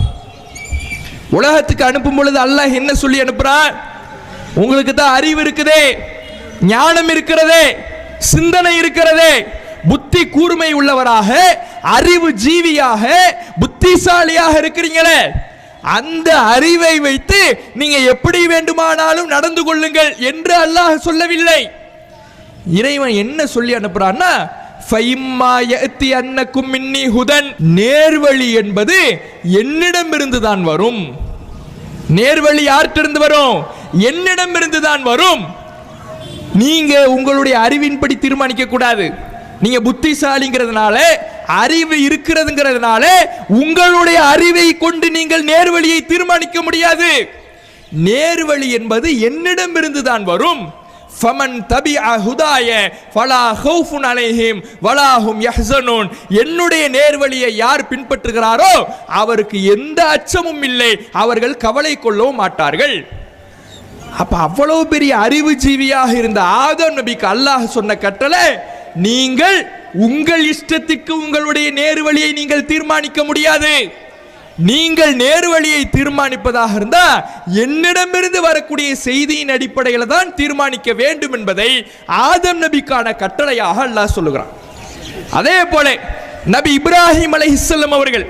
உலகத்துக்கு அனுப்பும் பொழுது அல்லாஹ் என்ன சொல்லி அனுப்புறான்? உங்களுக்கு தான் அறிவு இருக்குதே, ஞானம் இருக்கிறதே, சிந்தனை இருக்கிறதே, புத்தி கூர்மை உள்ளவராக, அறிவு ஜீவியாக, புத்திசாலியாக இருக்கிறீங்களே, அந்த அறிவை வைத்து நீங்க எப்படி வேண்டுமானாலும் நடந்து கொள்ளுங்கள் என்று அல்லாஹ் சொல்லவில்லை. இறைவன் என்ன சொல்லி அனுப்புறான்னா, நேர்வழி என்பது என்னிடமிருந்து தான் வரும். நேர்வழி யார்கிட்ட வரும்? என்னிடமிருந்து தான் வரும். நீங்க உங்களுடைய அறிவின்படி தீர்மானிக்க கூடாது. நீங்க புத்திசாலிங்கிறதுனால, அறிவு இருக்கிறதுங்கிறதுனால உங்களுடைய அறிவை கொண்டு நீங்கள் நேர்வழியை தீர்மானிக்க முடியாது. நேர்வழி என்பது என்னிடமிருந்து தான் வரும். ஃபமன் தபிஅ ஹுதாய ஃபலா ஹௌஃபுன் அலைஹிம் வலா ஹும் யஹ்ஸனூன். என்னுடைய நேர்வழியை யார் பின்பற்றுகிறாரோ அவருக்கு எந்த அச்சமும் இல்லை, அவர்கள் கவலை கொள்ளவும் மாட்டார்கள். அப்ப அவ்வளவு பெரிய அறிவு ஜீவியாக இருந்த ஆதம் நபிக்கு அல்லாஹ் சொன்ன கட்டளை, நீங்கள் உங்கள் இஷ்டத்திற்கு உங்களுடைய நேர்வழியை நீங்கள் தீர்மானிக்க முடியாது. நீங்கள் நேர்வழியை தீர்மானிப்பதாக இருந்தா என்னிடமிருந்து வரக்கூடிய செய்தியின் அடிப்படையில் தான் தீர்மானிக்க வேண்டும் என்பதை ஆதம் நபிக்கான கட்டளையாக அல்லாஹ் சொல்லுகிறான். அதே போல நபி இப்ராஹிம் அலைஹிஸ்ஸலாம் அவர்கள்,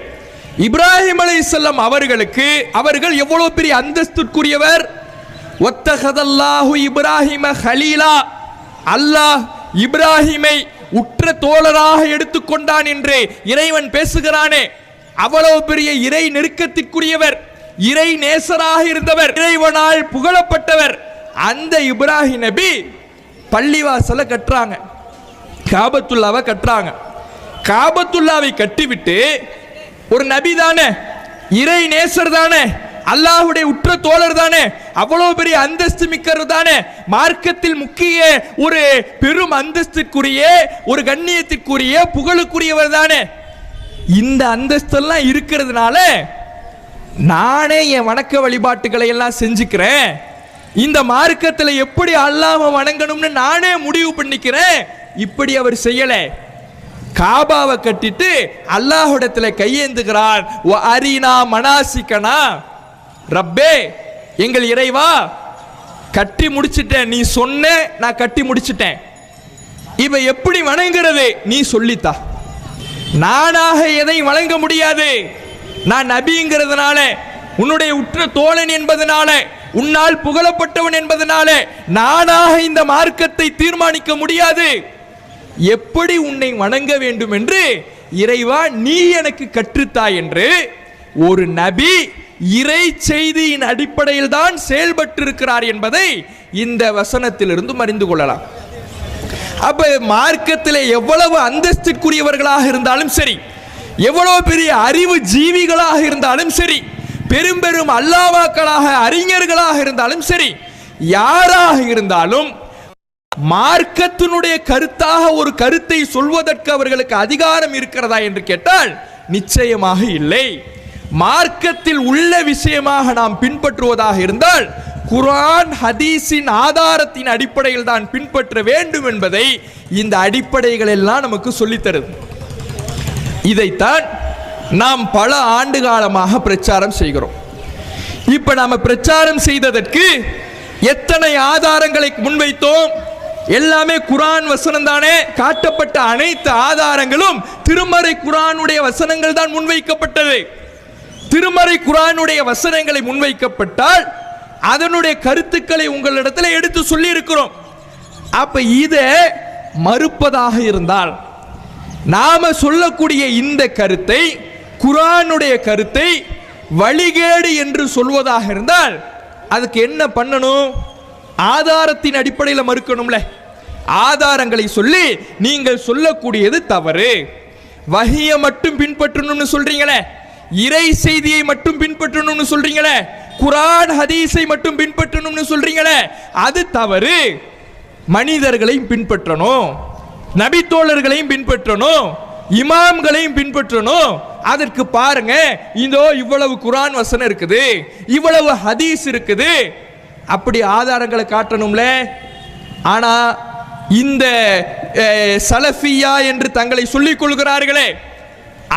இப்ராஹிம் அலைஹிஸ்ஸலாம் அவர்களுக்கு அவர்கள் எவ்வளவு பெரிய அந்தஸ்துக்குரியவர். வத்தஹதல்லாஹு இப்ராஹிம ஹலீலா. அல்லாஹ் இப்ராஹிமை உற்ற தோழராக எடுத்துக்கொண்டான் என்று இறைவன் பேசுகிறானே, அவ்வளவு பெரிய இறை நெருக்கத்திற்குரியவர், இறை நேசராக இருந்தவர், இறைவனால் புகழப்பட்டவர். அந்த இப்ராஹிம் நபி பள்ளிவாசலை கட்டுறாங்க, காபத்துல்லாவை கட்டுறாங்க. காபத்துல்லாவை கட்டிவிட்டு ஒரு நபி தானே, இறை நேசர் தானே, அல்லாஹ்வுடைய உற்ற தோழர் தானே, அவ்வளவு பெரிய அந்தஸ்து மிக்கவர் தானே, மார்க்கத்தில் முக்கிய ஒரு பெரும் அந்தஸ்திற்குரிய, ஒரு கண்ணியத்திற்குரிய, புகழுக்குரியவர் தானே. இந்த அந்தஸ்தெல்லாம் இருக்கிறதுனால நானே என் வணக்க வழிபாட்டுகளை எல்லாம் செஞ்சுக்கிறேன். இந்த மார்க்கத்தில் எப்படி அல்லாஹ்வை வணங்கணும்னு நானே முடிவு பண்ணிக்கிறேன். இப்படி அவர் செய்யல. காபாவை கட்டிட்டு அல்லாஹ்விடத்தில் கையேந்துகிறார். அரினா மனாசிக்கனா, ரப்பே எங்கள் இறைவா, கட்டி முடிச்சிட்டேன், நீ சொன்ன, நான் கட்டி முடிச்சிட்டேன். இவ எப்படி வணங்குறது நீ சொல்லித்தா. நானாக எதை வழங்க முடியாது. நான் நபிங்கிறதுனால, உன்னுடைய உற்ற தோழன் என்பதனால, உன்னால் புகழப்பட்டவன் என்பதனால நானாக இந்த மார்க்கத்தை தீர்மானிக்க முடியாது. எப்படி உன்னை வணங்க வேண்டும் என்று இறைவா நீ எனக்கு கற்றுத்தாய் என்று ஒரு நபி இறை செய்தியின் அடிப்படையில் தான் செயல்பட்டிருக்கிறார் என்பதை இந்த வசனத்திலிருந்து அறிந்து கொள்ளலாம். அப்ப மார்க்கத்தில் எவ்வளவு அந்தஸ்திற்குரியவர்களாக இருந்தாலும் சரி, எவ்வளவு பெரிய அறிவு ஜீவிகளாக இருந்தாலும் சரி, பெரும் பெரும் அல்லாவாக்களாக, அறிஞர்களாக இருந்தாலும் சரி, யாராக இருந்தாலும் மார்க்கத்தினுடைய கருத்தாக ஒரு கருத்தை சொல்வதற்கு அவர்களுக்கு அதிகாரம் இருக்கிறதா என்று கேட்டால் நிச்சயமாக இல்லை. மார்க்கத்தில் உள்ள விஷயமாக நாம் பின்பற்றுவதாக இருந்தால் குர்ஆன் ஹதீஸின் ஆதாரத்தின் அடிப்படையில் தான் பின்பற்ற வேண்டும் என்பதை இந்த அடிப்படைகள் எல்லாம் நமக்கு சொல்லித்தருது. இதைத்தான் நாம் பல ஆண்டு காலமாக பிரச்சாரம் செய்கிறோம். இப்ப நாம பிரச்சாரம் செய்ததற்கு எத்தனை ஆதாரங்களை முன்வைத்தோம்? எல்லாமே குர்ஆன் வசனம் தானே. காட்டப்பட்ட அனைத்து ஆதாரங்களும் திருமறை குர்ஆனுடைய வசனங்கள் தான் முன்வைக்கப்பட்டது. திருமறை குர்ஆனுடைய வசனங்களை முன்வைக்கப்பட்டால் அதனுடைய கருத்துக்களை உங்களிடத்தில் எடுத்து சொல்லி இருக்கிறோம். அப்ப இதை மறுப்பதாக இருந்தால், நாம சொல்லக்கூடிய இந்த கருத்தை, குர்ஆனுடைய கருத்தை வழிகேடு என்று சொல்வதாக இருந்தால் அதுக்கு என்ன பண்ணணும்? ஆதாரத்தின் அடிப்படையில் மறுக்கணும்ல. ஆதாரங்களை சொல்லி நீங்கள் சொல்லக்கூடியது தவறு, வஹியை மட்டும் பின்பற்றணும்னு சொல்றீங்களே, இறை செய்தியை மட்டும் பின்பற்றணும்னு சொல்றீங்களே, குர்ஆன் ஹதீஸை மட்டும் பின்பற்றணும்னு சொல்றீங்களே, அது தவறு. மனிதர்களையும் பின்பற்றணும், நபித்தோழர்களையும் பின்பற்றணும், இமாம்களையும் பின்பற்றணும். அதற்கு பாருங்க, இதோ இவ்வளவு குர்ஆன் வசனம் இருக்குது, இவ்வளவு ஹதீஸ் இருக்குது, அப்படி ஆதாரங்களை காட்டணும்ல. ஆனா இந்த சலஃபியா என்று தங்களை சொல்லிக் கொள்கிறார்களே,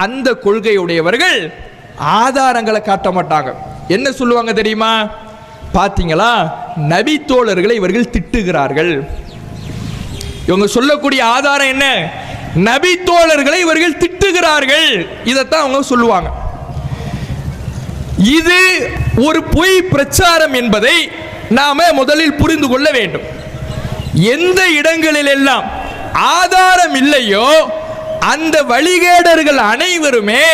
அந்த கொள்கையுடையவர்கள் ஆதாரங்களை காட்ட மாட்டாங்க. என்ன சொல்லுவாங்க தெரியுமா? பார்த்தீங்களா, நபி தோழர்களை இவர்கள் திட்டுகிறார்கள். இவங்க சொல்லக்கூடிய ஆதாரம் என்ன? நபி தோழர்களை இவர்கள் திட்டுகிறார்கள். இதைத்தான் அவங்க சொல்லுவாங்க. இது ஒரு பொய் பிரச்சாரம் என்பதை நாம முதலில் புரிந்து கொள்ள வேண்டும். எந்த இடங்களில் எல்லாம் ஆதாரம் இல்லையோ அந்த வழிகேடர்கள் அனைவருமே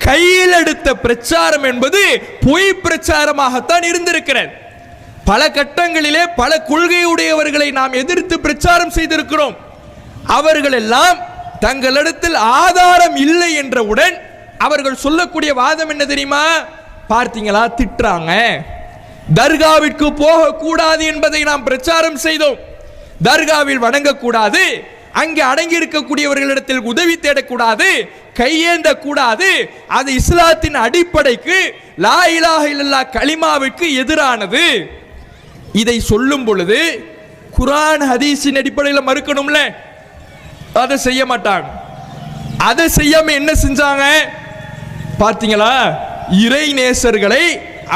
கையில் எடுத்த பிரச்சாரம் என்பது பொய் பிரச்சாரமாகத்தான் இருந்திருக்கிறது. பல கட்டங்களிலே பல கொள்கையுடையவர்களை நாம் எதிர்த்து பிரச்சாரம் செய்திருக்கிறோம். அவர்கள் எல்லாம் தங்களிடத்தில் ஆதாரம் இல்லை என்றவுடன் அவர்கள் சொல்லக்கூடிய வாதம் என்ன தெரியுமா? பார்த்தீங்களா, திட்டுறாங்க. தர்காவிற்கு போகக்கூடாது என்பதை நாம் பிரச்சாரம் செய்தோம். தர்காவில் வணங்கக்கூடாது, அங்கே அடங்கி இருக்கக்கூடியவர்களிடத்தில் உதவி தேடக்கூடாது, கையேந்த கூடாது, அது இஸ்லாத்தின் அடிப்படைக்கு லா இலாஹ இல்லல்லாஹ் கலிமாவுக்கு எதிரானது. இதை சொல்லும் பொழுது குர்ஆன் ஹதீஸின் அடிப்படையில் மறுக்கணும்ல, அதை செய்ய மாட்டாங்க. அதை செய்யாம என்ன செஞ்சாங்க பார்த்தீங்களா? இறை நேசர்களை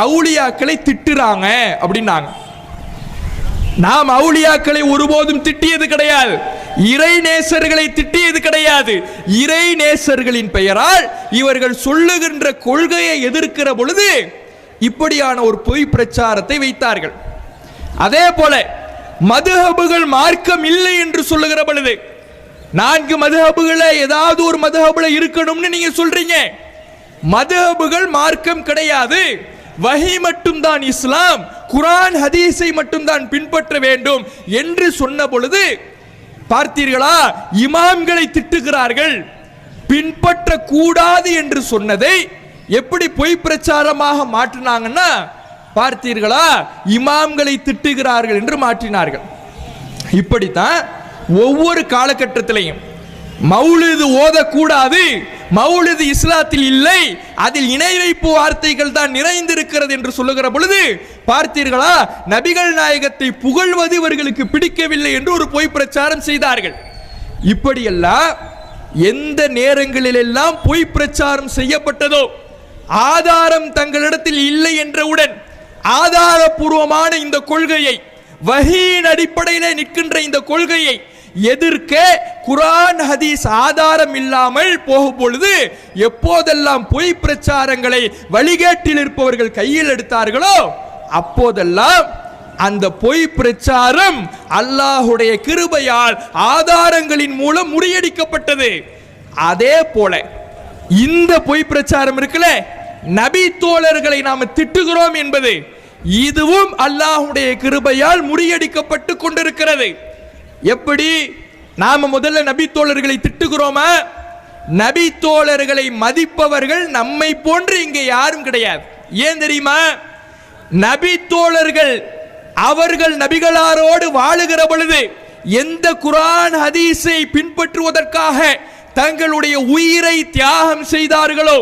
அவுலியாக்களை திட்டுறாங்க அப்படின்னாங்க. நாம் அவுலியாக்களை ஒருபோதும் திட்டியது கிடையாது, இறை நேசர்களை திட்டியது கிடையாது. இறை நேசர்களின் பெயரால் இவர்கள் சொல்லுகின்ற கொள்கையை எதிர்க்கிற பொழுது இப்படியான ஒரு பொய் பிரச்சாரத்தை வைத்தார்கள். அதே போல மதுஹபுகள் மார்க்கம் இல்லை என்று சொல்லுகிற பொழுது, 4 மதுஹபுகளை ஏதாவது ஒரு மதுஹபுல இருக்கணும்னு நீங்க சொல்றீங்க. மதுஹபுகள் மார்க்கம் கிடையாது, வஹி மட்டும்தான் இஸ்லாம், குர்ஆன் ஹதீஸை மட்டும்தான் பின்பற்ற வேண்டும் என்று சொன்ன பொழுது பார்த்தீர்களா, இமாம்களை திட்டுகிறார்கள். பின்பற்ற கூடாது என்று சொன்னதை எப்படி பொய் பிரச்சாரமாக மாற்றினாங்கன்னா பார்த்தீர்களா, இமாம்களை திட்டுகிறார்கள் என்று மாற்றினார்கள். இப்படித்தான் ஒவ்வொரு காலகட்டத்திலையும் மௌலிது ஓதக்கூடாது, மௌலிது இஸ்லாத்தில் இல்லை, அதில் இணை வைப்பு வார்த்தைகள் தான் நிறைந்திருக்கிறது என்று சொல்லுகிற பொழுது பார்த்தீர்களா, நபிகள் நாயகத்தை புகழ்வது இவர்களுக்கு பிடிக்கவில்லை என்று ஒரு பொய் பிரச்சாரம் செய்தார்கள். இப்படியெல்லாம் எந்த நேரங்களிலெல்லாம் பொய் பிரச்சாரம் செய்யப்பட்டதோ, ஆதாரம் தங்களிடத்தில் இல்லை என்றவுடன் ஆதாரபூர்வமான இந்த கொள்கையை, வஹீயின் அடிப்படையிலே நிற்கின்ற இந்த கொள்கையை எதிர்க்க குர்ஆன் ஹதீஸ் ஆதாரம் இல்லாமல் போகும் பொழுது எப்போதெல்லாம் பொய் பிரச்சாரங்களை வழிகேட்டில் இருப்பவர்கள் கையில் எடுத்தார்களோ அப்போதெல்லாம் அந்த பொய் பிரச்சாரம் அல்லாஹ்வுடைய கிருபையால் ஆதாரங்களின் மூலம் முறியடிக்கப்பட்டது. அதே போல இந்த பொய் பிரச்சாரம் இருக்குல்ல, நபி தோழர்களை நாம திட்டுகிறோம் என்பது, இதுவும் அல்லாஹ்வுடைய கிருபையால் முறியடிக்கப்பட்டு கொண்டிருக்கிறது. எப்படி? நாம முதல்ல நபி தோழர்களை திட்டுகிறோமா? நபி தோழர்களை மதிப்பவர்கள் நம்மை போன்று இங்கே யாரும் கிடையாது. ஏன் தெரியுமா? நபி தோழர்கள் அவர்கள் நபிகளாரோடு வாழுகிற பொழுது எந்த குர்ஆன் ஹதீஸை பின்பற்றுவதற்காக தங்களுடைய உயிரை தியாகம் செய்தார்களோ,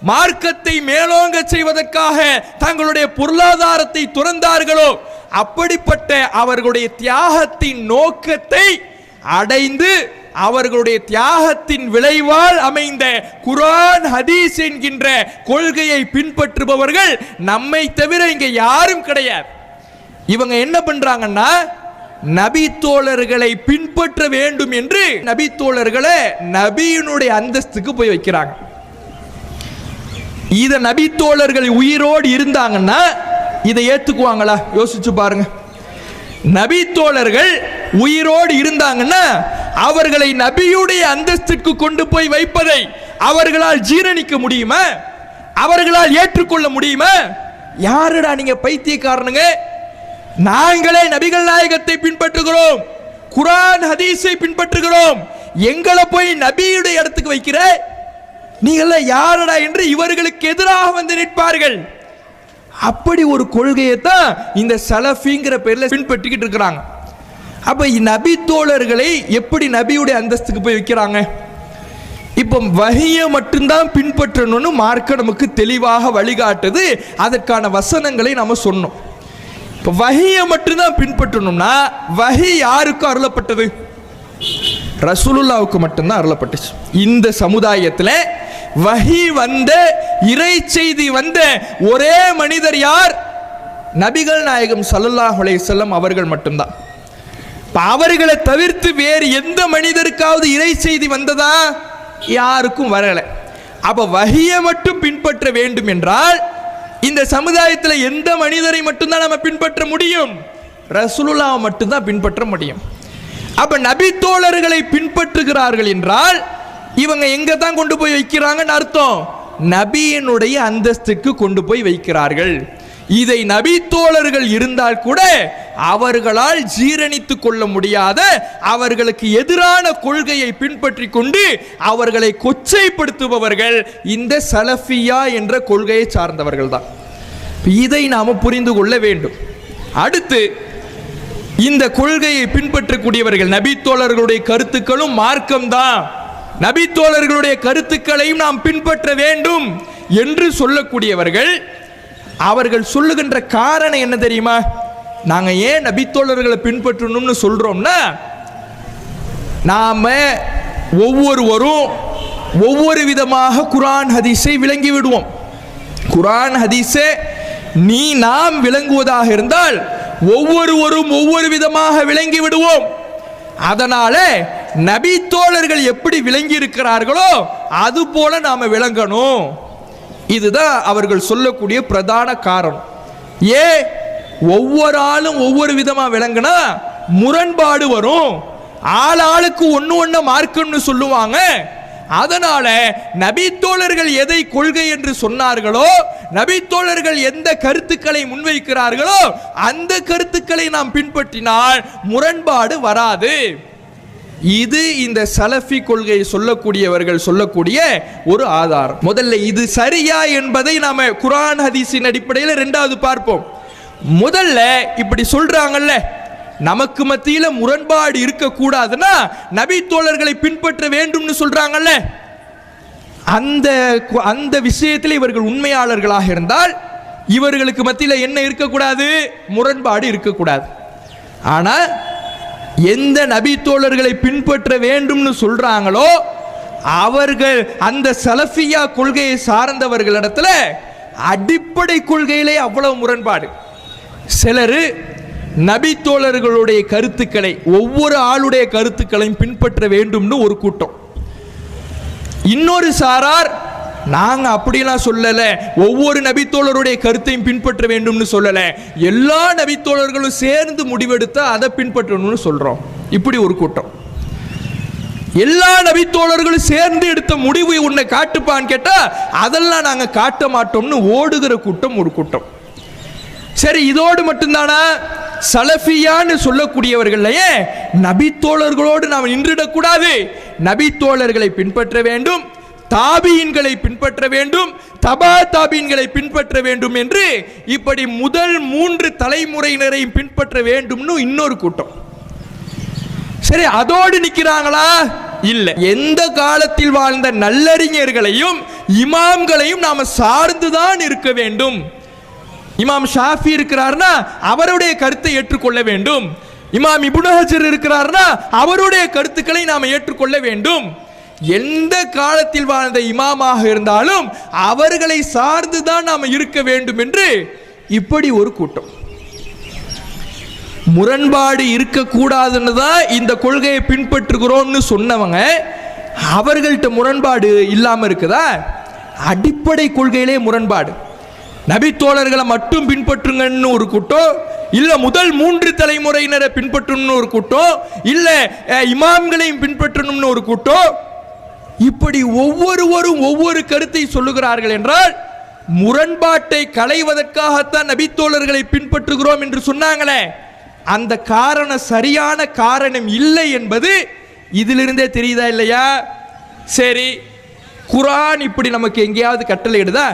மார்க்கத்தை மேலோங்க செய்வதற்காக தங்களுடைய பொருளாதாரத்தை துறந்தார்களோ, அப்படிப்பட்ட அவர்களுடைய தியாகத்தின் நோக்கத்தை அடைந்து அவர்களுடைய தியாகத்தின் விளைவால் அமைந்த குர்ஆன் ஹதீஸ் என்கின்ற கொள்கையை பின்பற்றுபவர்கள் நம்மை தவிர இங்க யாரும் கிடையாது. இவங்க என்ன பண்றாங்கன்னா, நபி தோழர்களை பின்பற்ற வேண்டும் என்று நபி தோழர்களை நபியினுடைய அந்தஸ்துக்கு போய் வைக்கிறாங்க. இத நபி தோழர்கள் உயிரோடு இருந்தாங்கன்னா இதை ஏத்துக்குவாங்களா? யோசிச்சு பாருங்க. நபி தோழர்கள் உயிரோடு இருந்தாங்கன்னா அவர்களை நபியுடைய அந்தஸ்துக்கு கொண்டு போய் வைப்பதை அவர்களால் ஜீரணிக்க முடியுமா? அவர்களால் ஏற்றுக்கொள்ள முடியுமா? யாருடா நீங்க பைத்தியக்காரனுங்க? நாங்களே நபிகள் நாயகத்தை பின்பற்றுகிறோம், குர்ஆன் ஹதீஸை பின்பற்றுகிறோம், எங்களை போய் நபியுடைய இடத்துக்கு வைக்கிற நீங்கள யாரடா என்று இவர்களுக்கு எதிராக வந்து நிற்பார்கள். அப்படி ஒரு கொள்கையை தான் இந்த சலஃபிங்கிற பேர்ல பின்பற்றிக்கிட்டு இருக்கிறாங்க. அப்ப நபி தோழர்களை எப்படி நபியுடைய அந்தஸ்துக்கு போய் வைக்கிறாங்க? இப்போ வஹியை மட்டும்தான் பின்பற்றணும்னு மார்க்க நமக்கு தெளிவாக வழிகாட்டுது. அதற்கான வசனங்களை நாம சொன்னோம். இப்போ வஹியை மட்டும்தான் பின்பற்றணும்னா வஹி யாருக்கு அருளப்பட்டது? ரசூலுல்லாவுக்கு மட்டும்தான் அருளப்பட்டுச்சு. இந்த சமுதாயத்தில் வஹி வந்த இறை செய்தி வந்த ஒரே மனிதர் யார்? நபிகள் நாயகம் ஸல்லல்லாஹு அலைஹி வஸல்லம் அவர்கள் மட்டும்தான். அவர்களை தவிர்த்து வேறு எந்த மனிதருக்காவது இறை செய்தி வந்ததா? யாருக்கும் வரல. அப்ப வஹியை மட்டும் பின்பற்ற வேண்டும் என்றால் இந்த சமுதாயத்தில் எந்த மனிதரை மட்டும்தான் நம்ம பின்பற்ற முடியும்? ரசூலுல்லாஹ் மட்டும்தான் பின்பற்ற முடியும். அப்ப நபி தோழர்களை பின்பற்றுகிறார்கள் என்றால் இவங்க எங்க தான் கொண்டு போய் வைக்கிறாங்கன்னு அர்த்தம்? நபியினுடைய அந்தஸ்துக்கு கொண்டு போய் வைக்கிறார்கள். இதை நபி தோழர்கள் இருந்தால் கூட அவர்களால் ஜீரணித்துக் கொள்ள முடியாத, அவர்களுக்கு எதிரான கொள்கையை பின்பற்றி கொண்டு அவர்களை கொச்சைப்படுத்துபவர்கள் இந்த சலஃபியா என்ற கொள்கையை சார்ந்தவர்கள் தான். இதை நாம புரிந்து கொள்ள வேண்டும். அடுத்து, இந்த கொள்கையை பின்பற்றக்கூடியவர்கள் நபி தோழர்களுடைய கருத்துக்களும் மார்க்கம்தான், நபி தோழர்களுடைய கருத்துக்களையும் நாம் பின்பற்ற வேண்டும் என்று சொல்லக்கூடியவர்கள், அவர்கள் சொல்லுகின்ற காரணம் என்ன தெரியுமா? நாங்க ஏன் நபி தோழர்களை பின்பற்றணும்னு சொல்றோம்னா, நாம ஒவ்வொருவரும் ஒவ்வொரு விதமாக குர்ஆன் ஹதீஸை விளங்கி விடுவோம். குர்ஆன் ஹதீஸை நாம் விளங்குவதாக இருந்தால் ஒவ்வொருவரும் ஒவ்வொரு விதமாக விளங்கி விடுவோம். அதனால நபி தோழர்கள் எப்படி விளங்கி இருக்கிறார்களோ அது போல நாம விளங்கணும். இதுதான் அவர்கள் சொல்லக்கூடிய பிரதான காரணம். ஒவ்வொரு ஆளும் ஒவ்வொரு விதமா விளங்கினா முரண்பாடு வரும். ஆளுக்கு ஒண்ணு மார்க்கம்னு சொல்லுவாங்க. அதனால நபி தோழர்கள் எதை கொள்கை என்று சொன்னார்களோ, நபி தோழர்கள் எந்த கருத்துக்களை முன்வைக்கிறார்களோ அந்த கருத்துக்களை நாம் பின்பற்றினால் முரண்பாடு வராது. இது இந்த சலஃபி கொள்கையை சொல்லக்கூடியவர்கள் சொல்லக்கூடிய ஒரு ஆதாரம். முதல்ல இது சரியா என்பதை நாம குர்ஆன் ஹதீஸின் அடிப்படையில் இரண்டாவது பார்ப்போம். முதல்ல இப்படி சொல்றாங்கல்ல, நமக்கு மத்தியில முரண்பாடு இருக்க கூடாதுன்னா நபி தோழர்களை பின்பற்ற வேண்டும்னு சொல்றாங்கல்ல, அந்த விஷயத்தில் இவர்கள் உண்மையாளர்களாக இருந்தால் இவர்களுக்கு மத்தியில என்ன இருக்கக்கூடாது? முரண்பாடு இருக்கக்கூடாது. ஆனா எந்த நபி தோழர்களை பின்பற்ற வேண்டும்னு சொல்றாங்களோ அவர்கள் அந்த சலஃபியா கொள்கையை சார்ந்தவர்களிடத்துல அடிப்படை கொள்கையிலே அவ்வளவு முரண்பாடு. சிலர் நபி தோழர்களுடைய கருத்துக்களை, ஒவ்வொரு ஆளுடைய கருத்துக்களையும் பின்பற்ற வேண்டும்னு ஒரு கூட்டம். இன்னொரு சாரார் நாங்க அப்படிலாம் சொல்லல, ஒவ்வொரு நபி தோழருடைய கருத்தையும் பின்பற்ற வேண்டும்னு சொல்லல, எல்லா நபி தோழர்களும் சேர்ந்து முடிவெடுத்தா அதை பின்பற்றணும்னு சொல்றோம். இப்படி ஒரு கூட்டம். எல்லா நபி தோழர்களும் சேர்ந்து எடுத்த முடிவு உன்னை காட்டுப்பான்னு கேட்டா அதெல்லாம் நாங்க காட்ட மாட்டோம்னு ஓடுகிற கூட்டம் ஒரு கூட்டம். சரி, இதோடு மட்டும்தானா? சலஃபியான்னு சொல்லக்கூடியவர்களையே நபி தோழர்களோடு நாம் நின்றுடக்கூடாது. நபி தோழர்களை பின்பற்ற வேண்டும், தாபீன்களை பின்பற்ற வேண்டும், தபா தாபீன்களை பின்பற்ற வேண்டும் என்று இப்படி முதல் 3 தலைமுறையினரையும் பின்பற்ற வேண்டும்னு இன்னொரு கூட்டம். சரி, அதோடு நிற்கிறாங்களா? இல்லை. எந்த காலத்தில் வாழ்ந்த நல்லறிஞர்களையும் இமாம்களையும் நாம சார்ந்துதான் இருக்க வேண்டும். இமாம் ஷாஃபி இருக்கிறார்னா அவருடைய கருத்தை ஏற்றுக்கொள்ள வேண்டும். இமாம் இப்னு ஹஜர் இருக்கிறார்னா அவருடைய கருத்துக்களை நாம் ஏற்றுக்கொள்ள வேண்டும். எந்த காலத்தில் வாழ்ந்த இமாமாக இருந்தாலும் அவர்களை சார்ந்துதான் நாம் இருக்க வேண்டும் என்று இப்படி ஒரு கூட்டம். முரண்பாடு இருக்கக்கூடாதுன்னு தான் இந்த கொள்கையை பின்பற்றுகிறோம்னு சொன்னவங்க, அவர்கள்ட்ட முரண்பாடு இல்லாம இருக்குதா? அடிப்படை கொள்கையிலே முரண்பாடு. நபி தோழர்களை மட்டும் பின்பற்றுங்கன்னு ஒரு கூட்டம், இல்ல முதல் 3 தலைமுறையினரை பின்பற்றணும்னு ஒரு கூட்டம், இல்ல இமாம்களையும் பின்பற்றணும்னு ஒரு கூட்டம். இப்படி ஒவ்வொருவரும் ஒவ்வொரு கருத்தை சொல்லுகிறார்கள் என்றால் முரண்பாட்டை களைவதற்காகத்தான் நபி தோழர்களை பின்பற்றுகிறோம் என்று சொன்னாங்களே, அந்த காரணம் சரியான காரணம் இல்லை என்பது இதிலிருந்தே தெரியுதா இல்லையா? சரி, குர்ஆன் இப்படி நமக்கு எங்கேயாவது கட்டளையிடுதா?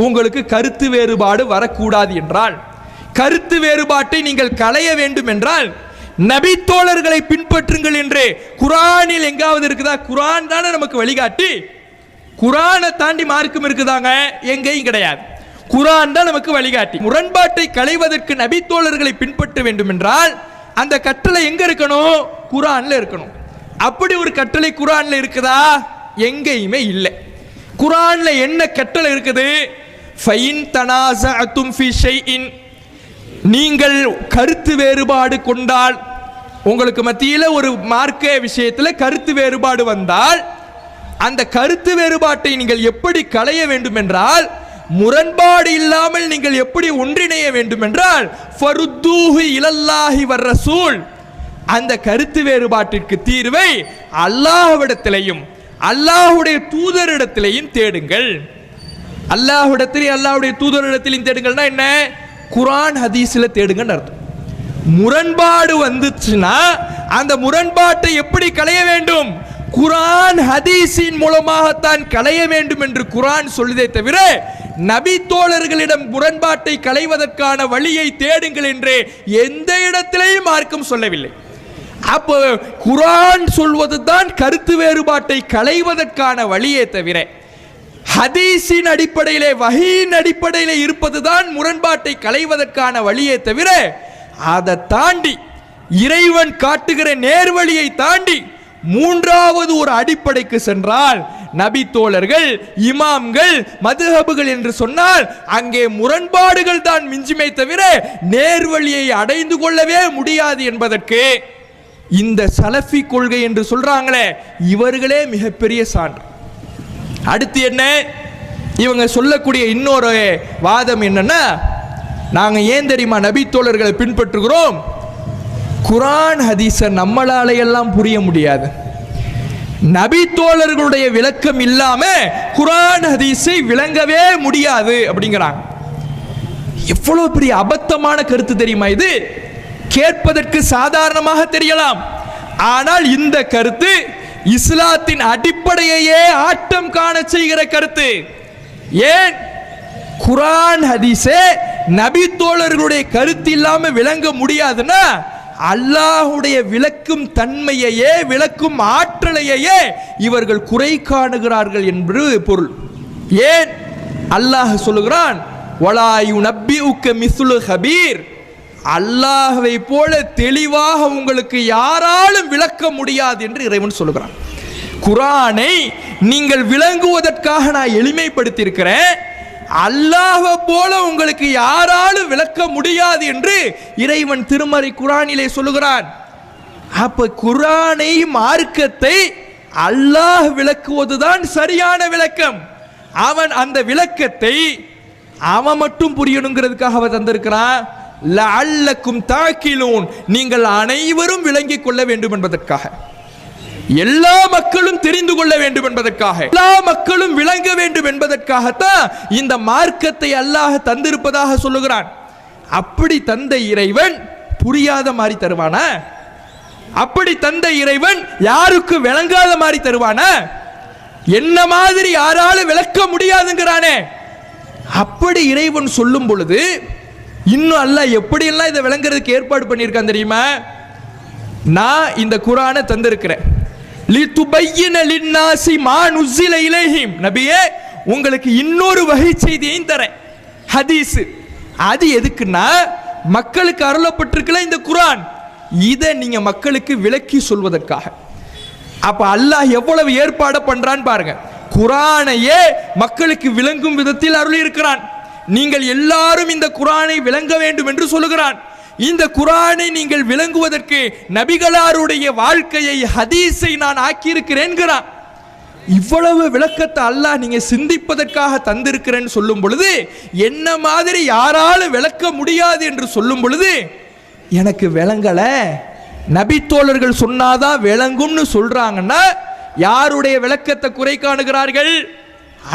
உங்களுக்கு கருத்து வேறுபாடு வரக்கூடாது என்றால், கருத்து வேறுபாட்டை நீங்கள் களைய வேண்டும் என்றால் நபி தோழர்களை பின்பற்றுங்கள் என்று குர்ஆனில் எங்காவது இருக்குதா? குர்ஆன் தானே நமக்கு வழிகாட்டி. குர்ஆனை தாண்டி மார்க்கம் இருக்குதாங்க? எங்கேயும் கிடையாது. குர்ஆன் தான் நமக்கு வழிகாட்டி. முரண்பாட்டை களைவதற்கு நபி தோழர்களை பின்பற்ற வேண்டும் என்றால் அந்த கட்டளை எங்க இருக்கணும்? குர்ஆன்ல இருக்கணும். அப்படி ஒரு கட்டளை குர்ஆன்ல இருக்குதா? எங்கேயுமே இல்லை. குர்ஆன்ல என்ன கட்டளை இருக்குது? ஃபைன் தனாஸஅதும் ஃபீ ஷைஇன், நீங்கள் கருத்து வேறுபாடு கொண்டால், உங்களுக்கு மத்தியில் ஒரு மார்க்க விஷயத்தில் கருத்து வேறுபாடு வந்தால், அந்த கருத்து வேறுபாட்டை நீங்கள் எப்படி களைய வேண்டும் என்றால், முரண்பாடு இல்லாமல் நீங்கள் எப்படி ஒன்றிணைய வேண்டும் என்றால், ஃபருத்தூஹு இலல்லாஹி வர் ரசூல், அந்த கருத்து வேறுபாட்டிற்கு தீர்வை அல்லாஹ்விடத்திலேயும் அல்லாஹ்வுடைய தூதரிடத்திலேயும் தேடுங்கள். அல்லாஹ்விடத்திலேயும் அல்லாஹ்வுடைய தூதரிடத்திலேயும் தேடுங்கள்னா என்ன? குர்ஆன் ஹதீஸ்ல தேடுங்கன்னு அர்த்தம். முரண்பாடு வந்துச்சுன்னா அந்த முரண்பாட்டை எப்படி களைய வேண்டும்? குர்ஆன் ஹதீஸின் மூலமாகத்தான் களைய வேண்டும் என்று குர்ஆன் சொல்லுதே தவிர, நபி தோழர்களிடம் முரண்பாட்டை களைவதற்கான வழியை தேடுங்கள் என்று எந்த இடத்திலேயும் மார்க்கம் சொல்லவில்லை. அப்போ குர்ஆன் சொல்வதுதான் கருத்து வேறுபாட்டை களைவதற்கான வழியே தவிர, ஹதீஸின் அடிப்படையிலே வஹீயின் அடிப்படையிலே இருப்பதுதான் முரண்பாட்டை களைவதற்கான வழியே தவிர, அதை தாண்டி இறைவன் காட்டுகிற நேர்வழியை தாண்டி மூன்றாவது ஒரு அடிப்படைக்கு சென்றால், நபி தோழர்கள், இமாம்கள், மதுஹபுகள் என்று சொன்னால் அங்கே முரண்பாடுகள் தான் மிஞ்சுமே தவிர நேர்வழியை அடைந்து கொள்ளவே முடியாது என்பதற்கு இந்த சலஃபி கொள்கை என்று சொல்றாங்களே, இவர்களே மிகப்பெரிய சான்று. அடுத்து என்ன? இவங்க சொல்லக்கூடிய இன்னொரு வாதம் என்னன்னா, நாங்க ஏன் தெரியுமா நபி தோழர்களை பின்பற்றுகிறோம்? குர்ஆன் ஹதீஸை நம்மளால எல்லாம் புரிய முடியாது. நபி தோழர்களுடைய விளக்கம் இல்லாம குர்ஆன் ஹதீஸை விளங்கவே முடியாது அப்படிங்கிறாங்க. எவ்வளவு பெரிய அபத்தமான கருத்து தெரியுமா இது? கேட்பதற்கு சாதாரணமாக தெரியலாம், ஆனால் இந்த கருத்து இஸ்லாத்தின் அடிப்படையே ஆட்டம் காண செய்கிற கருத்து. ஏன்? குர்ஆன் ஹதீஸே நபி தோழர்களுடைய கருத்து இல்லாம விளங்க முடியாதுன்னா, அல்லாஹ்வுடைய விளக்கும் தன்மையையே, விளக்கும் ஆற்றலையே இவர்கள் குறை காணுகிறார்கள் என்று பொருள். ஏன்? அல்லாஹ் சொல்லுகிறான், வலா யுனப்பிஉக மிஸ்லு ஹபீர், அல்லாஹ்வை போல தெளிவாக உங்களுக்கு யாராலும் விளக்க முடியாது என்று இறைவன் சொல்லுகிறான். குர்ஆனை நீங்கள் விளங்குவதற்காக நான் எளிமைப்படுத்தி இருக்கிறேன், அல்லாஹ்வை போல உங்களுக்கு யாராலும் விளக்க முடியாது என்று இறைவன் திருமறை குர்ஆனிலே சொல்லுகிறான். அப்ப குர்ஆனை, மார்க்கத்தை அல்லாஹ் விளக்குவதுதான் சரியான விளக்கம். அவன் அந்த விளக்கத்தை அவன் மட்டும் புரியணுங்கிறதுக்காக அவன் தந்திருக்கிறான். லஅல்லக்கும் தாக்கிலூன், நீங்கள் அனைவரும் விளங்கிக் கொள்ள வேண்டும் என்பதற்காக, எல்லா மக்களும் தெரிந்து கொள்ள வேண்டும் என்பதற்காக, எல்லா மக்களும் விளங்க வேண்டும் என்பதற்காகத்தான் இந்த மார்க்கத்தை அல்லாஹ் தந்திருப்பதாக சொல்லுகிறான். அப்படி தந்த இறைவன் புரியாத மாதிரி தருவானா? அப்படி தந்த இறைவன் யாருக்கு விளங்காத மாதிரி தருவானா? என்ன மாதிரி யாராலும் விளக்க முடியாதுங்கிறானே. அப்படி இறைவன் சொல்லும் பொழுது இன்னும் அல்லாஹ் எப்படி எல்லாம் இதை விளங்குறதுக்கு ஏற்பாடு பண்ணியிருக்கான் தெரியுமா? நான் இந்த குர்ஆனை தந்திருக்கிறேன், லிதுபய்யின லின்னாஸி மா நுஸில இலைஹிம், நபியே உங்களுக்கு இன்னொரு வகை செய்தியையும் தரேன், ஹதீஸ். அது எதுக்குன்னா, மக்களுக்கு அருளப்பட்டிருக்கல இந்த குர்ஆன், இதை நீங்க மக்களுக்கு விளக்கி சொல்வதற்காக. அப்ப அல்லாஹ் எவ்வளவு ஏற்பாடு பண்றான்னு பாருங்க. குர்ஆனையே மக்களுக்கு விளங்கும் விதத்தில் அருளி இருக்கிறான். நீங்கள் எல்லாரும் இந்த குர்ஆனை விளங்க வேண்டும் என்று சொல்லுகிறான். இந்த குர்ஆனை நீங்கள் விளங்குவதற்கு நபிகளாருடைய வாழ்க்கையை, ஹதீஸை நான் ஆக்கியிருக்கிறேன்கிறான். இவ்வளவு விளக்கத்தை அல்லாஹ் நீங்க சிந்திப்பதற்காக தந்திருக்கிறேன்னு சொல்லும் பொழுது, என்ன மாதிரி யாராலும் விளக்க முடியாது என்று சொல்லும் பொழுது, எனக்கு விளங்கல, நபி தோழர்கள் சொன்னாதான் விளங்கும்னு சொல்றாங்கன்னா, யாருடைய விளக்கத்தை குறை காணுகிறார்கள்?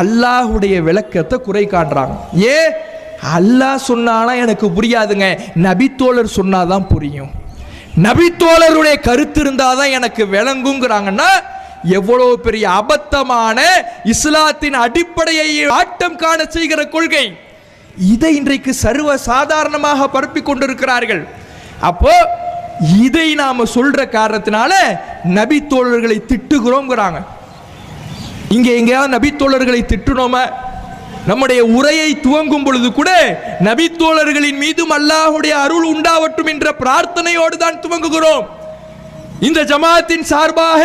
அல்லாஹ்வுடைய விளக்கத்தை குறை காண்றாங்க. ஏ, அல்லாஹ் சொன்னாலாம் எனக்கு புரியாதுங்க, நபி தோழர் சொன்னாதான் புரியும், நபி தோழருடைய கருத்து இருந்தாதான் எனக்கு விளங்குங்கிறாங்கன்னா, எவ்வளவு பெரிய அபத்தமான, இஸ்லாத்தின் அடிப்படையை ஆட்டம் காண செய்கிற கொள்கை. இதை இன்றைக்கு சர்வ சாதாரணமாக பரப்பி கொண்டிருக்கிறார்கள். அப்போ இதை நாம சொல்ற காரணத்தினால நபி தோழர்களை திட்டுகிறோம்ங்கிறாங்க. இங்க எங்கேயாவது நபி தோழர்களை திட்டுனோமா? நம்முடைய உரையை துவங்கும் பொழுது கூட நபி தோழர்களின் மீதும் அல்லாஹ்வுடைய அருள் உண்டாவட்டும் என்ற பிரார்த்தனையோடு தான் துவங்குகிறோம். இந்த ஜமாத்தின் சார்பாக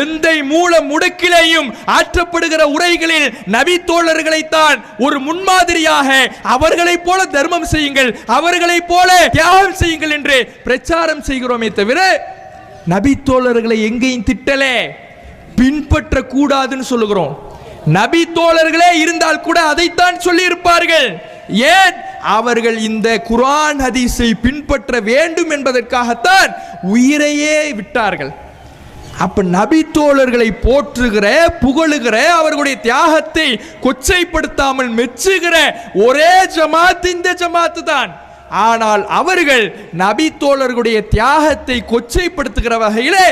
எந்த மூல முடுக்கிலேயும் ஆற்றப்படுகிற உரைகளில் நபி தோழர்களைத்தான் ஒரு முன்மாதிரியாக அவர்களைப் போல தர்மம் செய்யுங்கள், அவர்களைப் போல தியாகம் செய்யுங்கள் என்று பிரச்சாரம் செய்கிறோமே தவிர நபி தோழர்களை எங்கேயும் திட்டலே, பின்பற்ற கூடாதுன்னு சொல்லுகிறோம். நபி தோழர்களே இருந்தால் கூட அதைத்தான் சொல்லி இருப்பார்கள். ஏன்? அவர்கள் இந்த குர்ஆன் ஹதீஸை பின்பற்ற வேண்டும் என்பதற்காகத்தான் உயிரையே விட்டார்கள். அப்ப நபி தோழர்களை போற்றுகிற, புகழுகிற, அவர்களுடைய தியாகத்தை கொச்சைப்படுத்தாமல் மெச்சுகிற ஒரே ஜமாத் இந்த ஜமாத்து தான். ஆனால் அவர்கள் நபி தோழர்களுடைய தியாகத்தை கொச்சைப்படுத்துகிற வகையிலே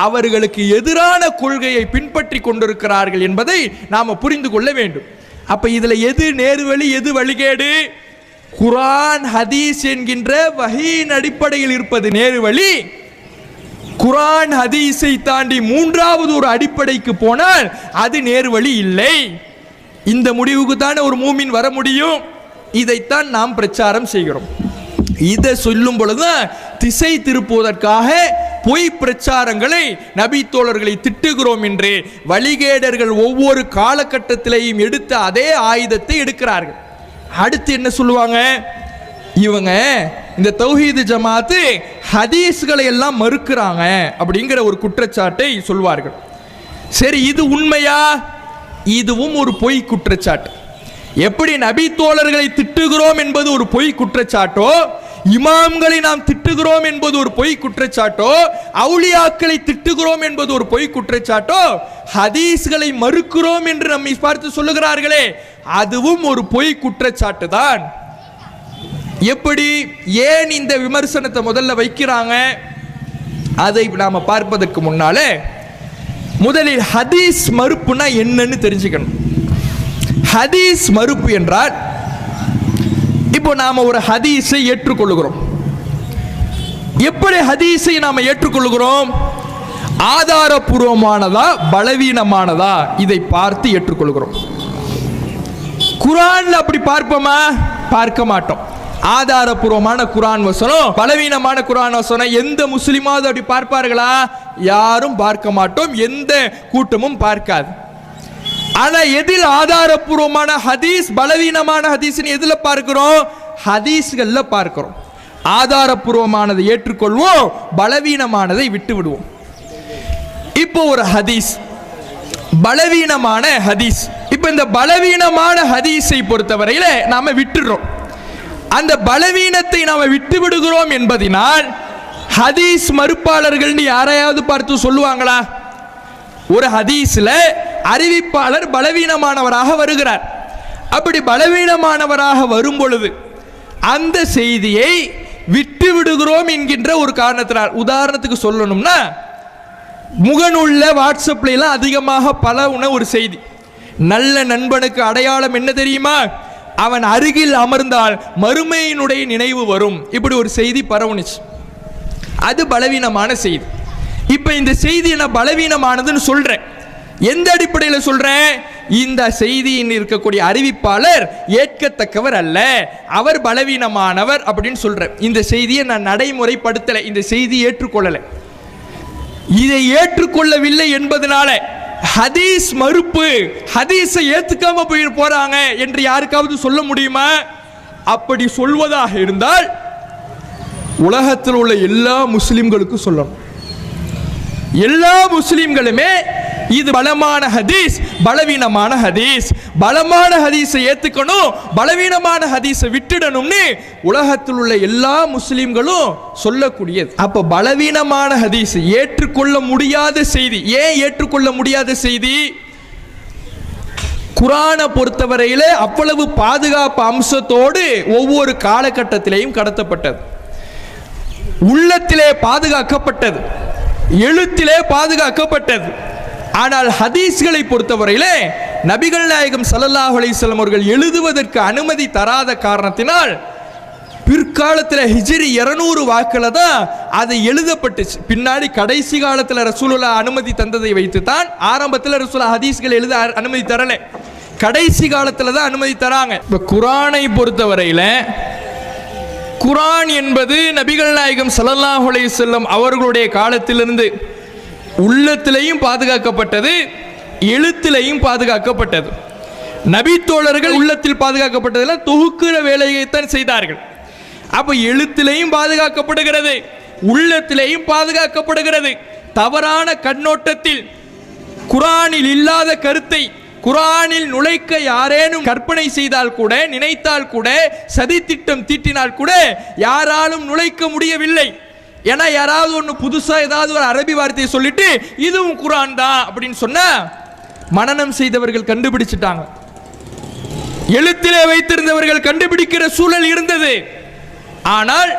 அவர்களுக்கு எதிரான கொள்கையை பின்பற்றி கொண்டிருக்கிறார்கள் என்பதை நாம புரிந்து கொள்ள வேண்டும். அப்ப இதுல எது நேர்வழி, எது வழிகேடு? குர்ஆன் ஹதீஸ் என்கின்ற வஹீயின் அடிப்படையில் இருப்பது நேர்வழி. குர்ஆன் ஹதீஸை தாண்டி மூன்றாவது ஒரு அடிப்படைக்கு போனால் அது நேர்வழி இல்லை. இந்த முடிவுக்கு தானே ஒரு மூமின் வர முடியும். இதைத்தான் நாம் பிரச்சாரம் செய்கிறோம். இதை சொல்லும் பொழுதுதான் திசை திருப்புவதற்காக பொய் பிரச்சாரங்களை, நபி தோழர்களை திட்டுகிறோம் என்று வழிகேடர்கள் ஒவ்வொரு காலகட்டத்திலையும் எடுத்த அதே ஆயுதத்தை எடுக்கிறார்கள். அடுத்து என்ன சொல்லுவாங்க? இவங்க இந்த தௌஹீது ஜமாத்து ஹதீஸ்களை எல்லாம் மறுக்கிறாங்க அப்படிங்கிற ஒரு குற்றச்சாட்டை சொல்வார்கள். சரி, இது உண்மையா? இதுவும் ஒரு பொய் குற்றச்சாட்டு. எப்படி நபி தோழர்களை திட்டுகிறோம் என்பது ஒரு பொய் குற்றச்சாட்டோ, இமாம்களை நாம் திட்டுகிறோம் என்பது ஒரு பொய் குற்றச்சாட்டோ, அவுலியாக்களை திட்டுகிறோம் என்பது ஒரு பொய் குற்றச்சாட்டோ, ஹதீஸ்களை மறுக்கிறோம் என்று நம்மை பார்த்து சொல்லுகிறார்களே அதுவும் ஒரு பொய் குற்றச்சாட்டு தான். எப்படி, ஏன் இந்த விமர்சனத்தை முதல்ல வைக்கிறாங்க அதை நாம பார்ப்பதற்கு முன்னாலே முதலில் ஹதீஸ் மறுப்புனா என்னன்னு தெரிஞ்சுக்கணும். ஹதீஸ் மறுப்பு என்றால், இப்போ நாம ஒரு ஹதீஸை ஏற்றுக்கொள்கிறோம். எப்படி ஹதீஸை நாம ஏற்றுக்கொள்கிறோம்? ஆதாரபூர்வமானதா பலவீனமானதா இதை பார்த்து ஏற்றுக்கொள்கிறோம். குர்ஆன்ல அப்படி பார்ப்போமா? பார்க்க மாட்டோம். ஆதாரபூர்வமான குர்ஆன் வசனம், பலவீனமான குர்ஆன் வசனம் எந்த முஸ்லிமாவது அப்படி பார்ப்பார்களா? யாரும் பார்க்க மாட்டோம், எந்த கூட்டமும் பார்க்காது. ஆனா எதில் ஆதாரபூர்வமான ஹதீஸ், பலவீனமான ஹதீஸ் எதுல பார்க்கிறோம்? ஹதீஸ்கள்ல பார்க்கிறோம். ஆதாரபூர்வமானதை ஏற்றுக்கொள்வோம், பலவீனமானதை விட்டு விடுவோம். இப்போ ஒரு ஹதீஸ், பலவீனமான ஹதீஸ். இப்போ இந்த பலவீனமான ஹதீஸை பொறுத்தவரையில நாம விட்டுறோம். அந்த பலவீனத்தை நாம விட்டு விடுகிறோம் என்பதனால் ஹதீஸ் மறுப்பாளர்கள் யாரையாவது பார்த்து சொல்லுவாங்களா? ஒரு ஹதீஸ்ல அறிவிப்பாளர் பலவீனமானவராக வருகிறார். அப்படி பலவீனமானவராக வரும் பொழுது அந்த செய்தியை விட்டு விடுகிறோம் என்கின்ற ஒரு காரணத்தினால், உதாரணத்துக்கு சொல்லணும்னா, முகநூல்ல வாட்ஸ்அப்ல எல்லாம் அதிகமாக பரவுன ஒரு செய்தி, நல்ல நண்பனுக்கு அடையாளம் என்ன தெரியுமா? அவன் அருகில் அமர்ந்தால் மறுமையினுடைய நினைவு வரும். இப்படி ஒரு செய்தி பரவுனுச்சு. அது பலவீனமான செய்தி. இப்ப இந்த செய்தி நான் பலவீனமானதுன்னு சொல்றேன். எந்த அடிப்படையில் சொல்றேன்? இந்த செய்தியின் இருக்கக்கூடிய அறிவிப்பாளர் ஏற்கத்தக்கவர் அல்ல, அவர் பலவீனமானவர் அப்படின்னு சொல்றேன். இந்த செய்தியை நான் நடைமுறைப்படுத்தலை, இந்த செய்தியை ஏற்றுக்கொள்ளலை. இதை ஏற்றுக்கொள்ளவில்லை என்பதனால ஹதீஸ் மறுப்பு, ஹதீஸை ஏத்துக்காம போறாங்க என்று யாருக்காவது சொல்ல முடியுமா? அப்படி சொல்வதாக இருந்தால் உலகத்தில் உள்ள எல்லா முஸ்லிம்களுக்கும் சொல்லணும். எல்லா முஸ்லிம்களுமே இது பலமான ஹதீஸ், பலவீனமான ஹதீஸ், பலமான ஹதீஸை ஏத்துக்கணும், பலவீனமான ஹதீஸை விட்டுடணும்னு உலகத்தில் உள்ள எல்லா முஸ்லிம்களும் சொல்லக்கூடியது. அப்ப பலவீனமான ஹதீஸ் ஏற்றுக்கொள்ள முடியாத செய்தி. ஏன் ஏற்றுக்கொள்ள முடியாத செய்தி? குர்ஆனை பொறுத்தவரையில அவ்வளவு பாதுகாப்பு அம்சத்தோடு ஒவ்வொரு காலகட்டத்திலேயும் கடத்தப்பட்டது, உள்ளத்திலே பாதுகாக்கப்பட்டது, எழுத்திலே பாதுகாக்கப்பட்டது. ஆனால் ஹதீஸ்களை பொறுத்தவரையிலே நபிகள் நாயகம் ஸல்லல்லாஹு அலைஹி வஸல்லம் அவர்கள் எழுதுவதற்கு அனுமதி தராத காரணத்தினால் பிற்காலத்தில் ஹிஜ்ரி 200 வாக்கில் தான் அது எழுதப்பட்டுச்சு. பின்னாடி கடைசி காலத்தில் ரசூலுல்லாஹ் அனுமதி தந்ததை வைத்து தான், ஆரம்பத்தில் ரசூலுல்லாஹ் ஹதீஸ்கள் எழுத அனுமதி தரல, கடைசி காலத்தில் தான் அனுமதி தராங்க. இப்போ குர்ஆனை பொறுத்தவரையில் குர்ஆன் என்பது நபிகள் நாயகம் ஸல்லல்லாஹு அலைஹி வஸல்லம் அவர்களுடைய காலத்திலிருந்து உள்ளத்திலேயும் பாதுகாக்கப்பட்டது, எழுத்திலேயும் பாதுகாக்கப்பட்டது. நபி தோழர்கள் உள்ளத்தில் பாதுகாக்கப்பட்டதெல்லாம் தொகுக்கிற வேலையைத்தான் செய்தார்கள். அப்ப எழுத்திலேயும் பாதுகாக்கப்படுகிறது, உள்ளத்திலேயும் பாதுகாக்கப்படுகிறது. தவறான கண்ணோட்டத்தில் குர்ஆனில் இல்லாத கருத்தை குர்ஆனில் நுழைக்க யாரேனும் கற்பனை செய்தால் கூட, நினைத்தால் கூட, சதி திட்டம் தீட்டினால் கூட யாராலும் நுழைக்க முடியவில்லை. ஏன்னா யாராவது ஒன்று புதுசா ஏதாவது ஒரு அரபி வார்த்தையை சொல்லிட்டு இதுவும் குர்ஆன் தான் அப்படின்னு சொன்னா மனனம் செய்தவர்கள் கண்டுபிடிச்சிட்டாங்க, எழுத்திலே வைத்திருந்தவர்கள் கண்டுபிடிக்கிற சூழல் இருந்தது. ஆனால்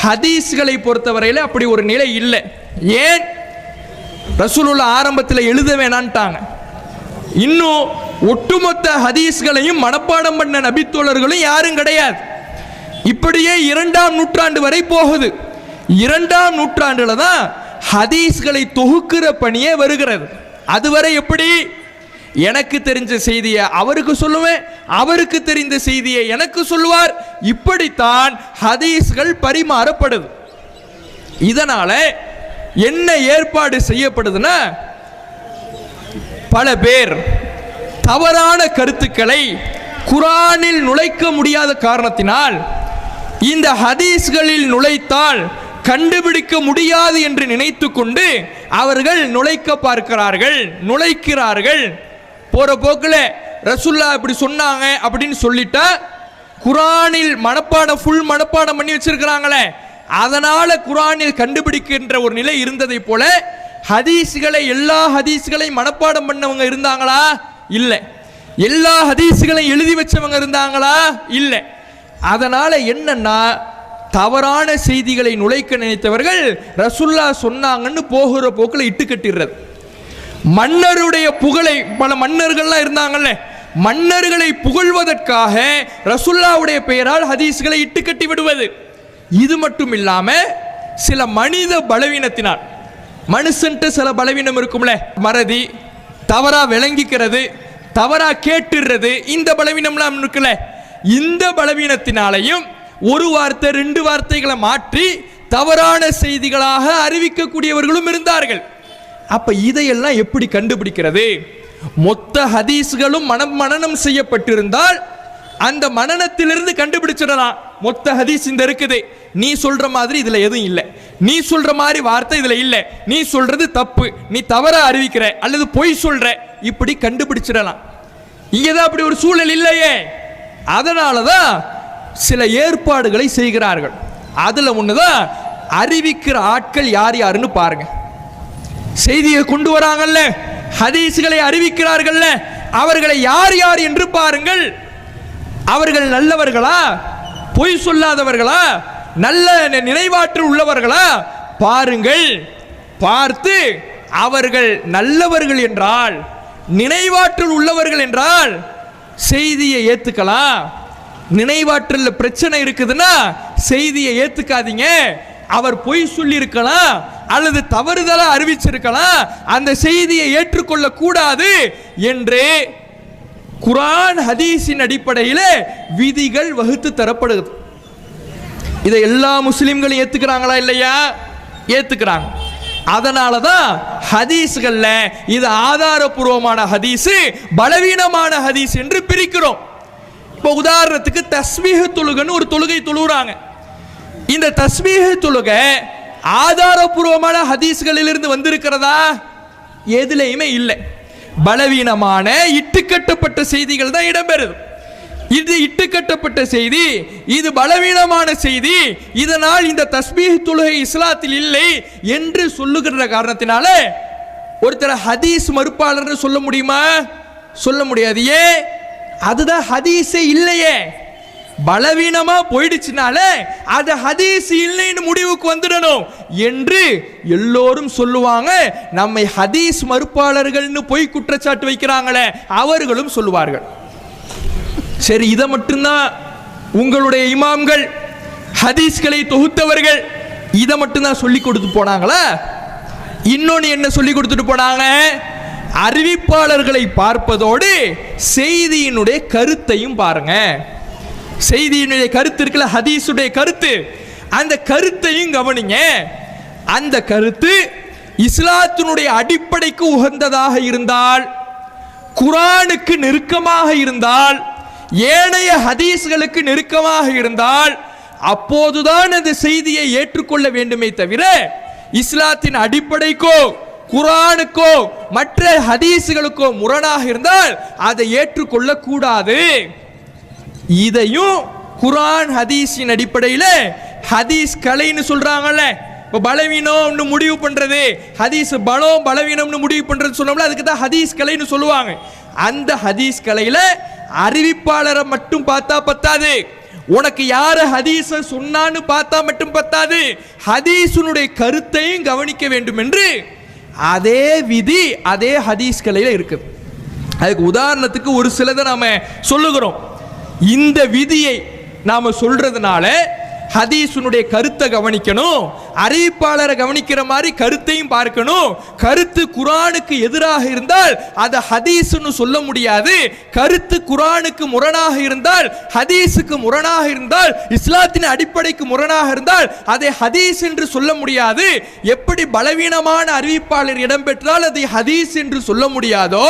ஹதீஸ்களை பொறுத்தவரையில் அப்படி ஒரு நிலை இல்லை. ஏன்? ரசூலுல்லாஹ் ஆரம்பத்தில் எழுத வேணான்ட்டாங்க. இன்னும் ஒட்டுமொத்த ஹதீஸ்களையும் மனப்பாடம் பண்ண நபித்தோழர்களும் யாரும் கிடையாது. இப்படியே 2ஆம் நூற்றாண்டு வரை போகுது. 2ஆம் நூற்றாண்டுல தான் ஹதீஸ்களை தொகுக்கிற பணியே வருகிறது. அதுவரை எப்படி? எனக்கு தெரிஞ்ச செய்தியை அவருக்கு சொல்லுவேன், அவருக்கு தெரிந்த செய்தியை எனக்கு சொல்லுவார். இப்படித்தான் ஹதீஸ்கள் பரிமாறப்படுது. இதனால என்ன ஏற்பாடு செய்யப்படுதுன்னா, பல பேர் தவறான கருத்துக்களை குர்ஆனில் நுழைக்க முடியாத காரணத்தினால் இந்த ஹதீஸ்களில் நுழைத்தால் கண்டுபிடிக்க முடியாது என்று நினைத்து கொண்டு அவர்கள் நுழைக்க பார்க்கிறார்கள், நுழைக்கிறார்கள். போற போக்கில் ரசூலுல்லாஹ் இப்படி சொன்னாங்க அப்படின்னு சொல்லிட்டா குர்ஆனில் ஃபுல் மனப்பாடம் பண்ணி வச்சிருக்கிறாங்களே, அதனால குர்ஆனில் கண்டுபிடிக்கின்ற ஒரு நிலை இருந்ததை போல ஹதீஸ்களை எல்லா ஹதீஸ்களையும் மனப்பாடம் பண்ணவங்க இருந்தாங்களா? இல்லை. எல்லா ஹதீஸ்களையும் எழுதி வச்சவங்க இருந்தாங்களா? இல்லை. அதனால என்னன்னா, தவறான செய்திகளை நுழைக்க நினைத்தவர்கள் ரசூலுல்லாஹ் சொன்னாங்கன்னு போகிற போக்கில் இட்டு கட்டிடுறது. மன்னருடைய புகழை, பல மன்னர்கள்லாம் இருந்தாங்கல்ல, மன்னர்களை புகழ்வதற்காக ரசூலுல்லாஹ்வுடைய பெயரால் ஹதீஸ்களை இட்டு கட்டி விடுவது. இது மட்டும் இல்லாம சில மனித பலவீனத்தினால், மனுஷன்ட்டு சில பலவீனம் இருக்கும்ல, மறதி, தவறா விளங்கிக்கிறது, தவறா கேட்டுறது, இந்த பலவீனம்லாம் இருக்குல்ல, இந்த பலவீனத்தினாலையும் ஒரு வார்த்தை 2 வார்த்தைகளை மாற்றி தவறான செய்திகளாக அறிவிக்கக்கூடியவர்களும் இருந்தார்கள். அப்ப இதையெல்லாம் எப்படி கண்டுபிடிக்கிறது? மொத்த ஹதீஸ்களும் மனனம் செய்யப்பட்டிருந்தால் அந்த மனனத்திலிருந்து கண்டுபிடிச்சிடலாம். மொத்த ஹதீஸ் இந்த இருக்குது, நீ சொல்ற மாதிரி இதுல எதுவும் இல்லை, நீ சொல்ற மாதிரி வார்த்தை இதுல இல்லை, நீ சொல்றது தப்பு, நீ தவறா அறிவிக்கிற அல்லது பொய் சொல்ற, இப்படி கண்டுபிடிச்சிடலாம். இங்கதான் அப்படி ஒரு சூழல் இல்லையே. அதனாலதான் சில ஏற்பாடுகளை செய்கிறார்கள். அதுல ஒண்ணுதான் அறிவிக்கிற ஆட்கள் யார் யாருன்னு பாருங்க. செய்தியை கொண்டு வராங்கல்ல, ஹதீஸ்களை அறிவிக்கிறார்கள்ல, அவர்களை யார் யார் என்று பாருங்கள். அவர்கள் நல்லவர்களா, பொய் சொல்லாதவர்களா, நல்ல நினைவாற்றல் உள்ளவர்களா பாருங்கள். பார்த்து அவர்கள் நல்லவர்கள் என்றால், நினைவாற்றல் உள்ளவர்கள் என்றால் செய்தியை ஏத்துக்கலாம். நினைவாற்றல் பிரச்சனை இருக்குதுன்னா செய்தியை ஏத்துக்காதீங்க. அவர் பொய் சொல்லி இருக்கலாம் அல்லது தவறுதலா அறிவிச்சிருக்கலாம், அந்த செய்தியை ஏற்றுக்கொள்ள கூடாது என்று குர்ஆன் ஹதீஸின் அடிப்படையில் விதிகள் வகுத்து தரப்படுது. இதை எல்லா முஸ்லிம்களும் ஏத்துக்கிறாங்களா இல்லையா? ஏத்துக்கிறாங்க. அதனாலதான் ஹதீஸ்கள்ல இது ஆதாரபூர்வமான ஹதீஸ், பலவீனமான ஹதீஸ் என்று பிரிக்கிறோம். இப்போ உதாரணத்துக்கு தஸ்பீஹ் தொழுகைன்னு ஒரு தொழுகை தொழுகிறாங்க. இந்த தஸ்பீஹ் தொழுகை ஆதாரபூர்வமான ஹதீஸ்களிலிருந்து வந்திருக்கிறதா? எதுலையுமே இல்லை. பலவீனமான இட்டுக்கட்டப்பட்ட செய்திகள் தான் இடம்பெறுது. இது இட்டுக்கட்டப்பட்ட செய்தி, இது பலவீனமான செய்தி, இதனால் இந்த தஸ்பீஹ் தொழுகை இஸ்லாத்தில் இல்லை என்று சொல்லுகிற காரணத்தினால ஒருத்தர் ஹதீஸ் மறுப்பாளர் சொல்ல முடியுமா? சொல்ல முடியாது. ஏன்? அதுதான் ஹதீஸே இல்லையே. பலவீனமா போயிடுச்சுனால அது ஹதீஸ் இல்லைன்னு முடிவுக்கு வந்துடணும் என்று எல்லோரும் சொல்லுவாங்க. நம்மை ஹதீஸ் மறுப்பாளர்கள்னு போய் குற்றச்சாட்டு வைக்கிறாங்களே, அவர்களும் சொல்லுவார்கள். சரி, இதை மட்டும்தான் உங்களுடைய இமாம்கள், ஹதீஸ்களை தொகுத்தவர்கள் இதை மட்டும்தான் சொல்லி கொடுத்து போனாங்களா? இன்னொன்னு என்ன சொல்லி கொடுத்துட்டு போனாங்க? அறிவிப்பாளர்களை பார்ப்பதோடு செய்தியினுடைய கருத்தையும் பாருங்க. செய்தியினுடைய கருத்து இருக்குல்ல, ஹதீஸுடைய கருத்து, அந்த கருத்தையும் கவனிங்க. அந்த கருத்து இஸ்லாத்தினுடைய அடிப்படைக்கு உகந்ததாக இருந்தால், குர்ஆனுக்கு நெருக்கமாக இருந்தால், ஏனைய ஹதீஸ்களுக்கு நெருக்கமாக இருந்தால், அப்போதுதான் அந்த செய்தியை ஏற்றுக்கொள்ள வேண்டுமே தவிர இஸ்லாத்தின் அடிப்படைக்கோ குர்ஆனுக்கோ மற்ற ஹதீஸ்களுக்கோ முரணாக இருந்தால் அதை ஏற்றுக்கொள்ள கூடாது. இதையும் குர்ஆன் ஹதீஸின் அடிப்படையில் ஹதீஸ் கலைன்னு சொல்றாங்கல்ல. இப்போ பலவீனம்னு முடிவு பண்றது, ஹதீஸ் பலம் பலவீனம்னு முடிவு பண்றது சொன்னோம்ல, அதுக்கு தான் ஹதீஸ் கலைன்னு சொல்லுவாங்க. அந்த ஹதீஸ் கலையில அறிவிப்பாளரை மட்டும் பார்த்தா பத்தாது, உனக்கு யாரு ஹதீஸ சொன்னான்னு பார்த்தா மட்டும் பத்தாது, ஹதீஸுனுடைய கருத்தையும் கவனிக்க வேண்டும் என்று அதே விதி அதே ஹதீஸ் கலையில இருக்குது. அதுக்கு உதாரணத்துக்கு ஒரு சிலதை நாம சொல்லுகிறோம். இந்த விதியை நாம சொல்றதுனால ஹதீஸுனுடைய கருத்தை கவனிக்கணும், அறிவிப்பாளரை கவனிக்கிற மாதிரி கருத்தையும் பார்க்கணும். கருத்து குர்ஆனுக்கு எதிராக இருந்தால் அதை ஹதீஸ்னு சொல்ல முடியாது. கருத்து குர்ஆனுக்கு முரணாக இருந்தால், ஹதீஸுக்கு முரணாக இருந்தால், இஸ்லாத்தின் அடிப்படைக்கு முரணாக இருந்தால் அதை ஹதீஸ் என்று சொல்ல முடியாது. எப்படி பலவீனமான அறிவிப்பாளர் இடம்பெற்றால் அதை ஹதீஸ் என்று சொல்ல முடியாதோ,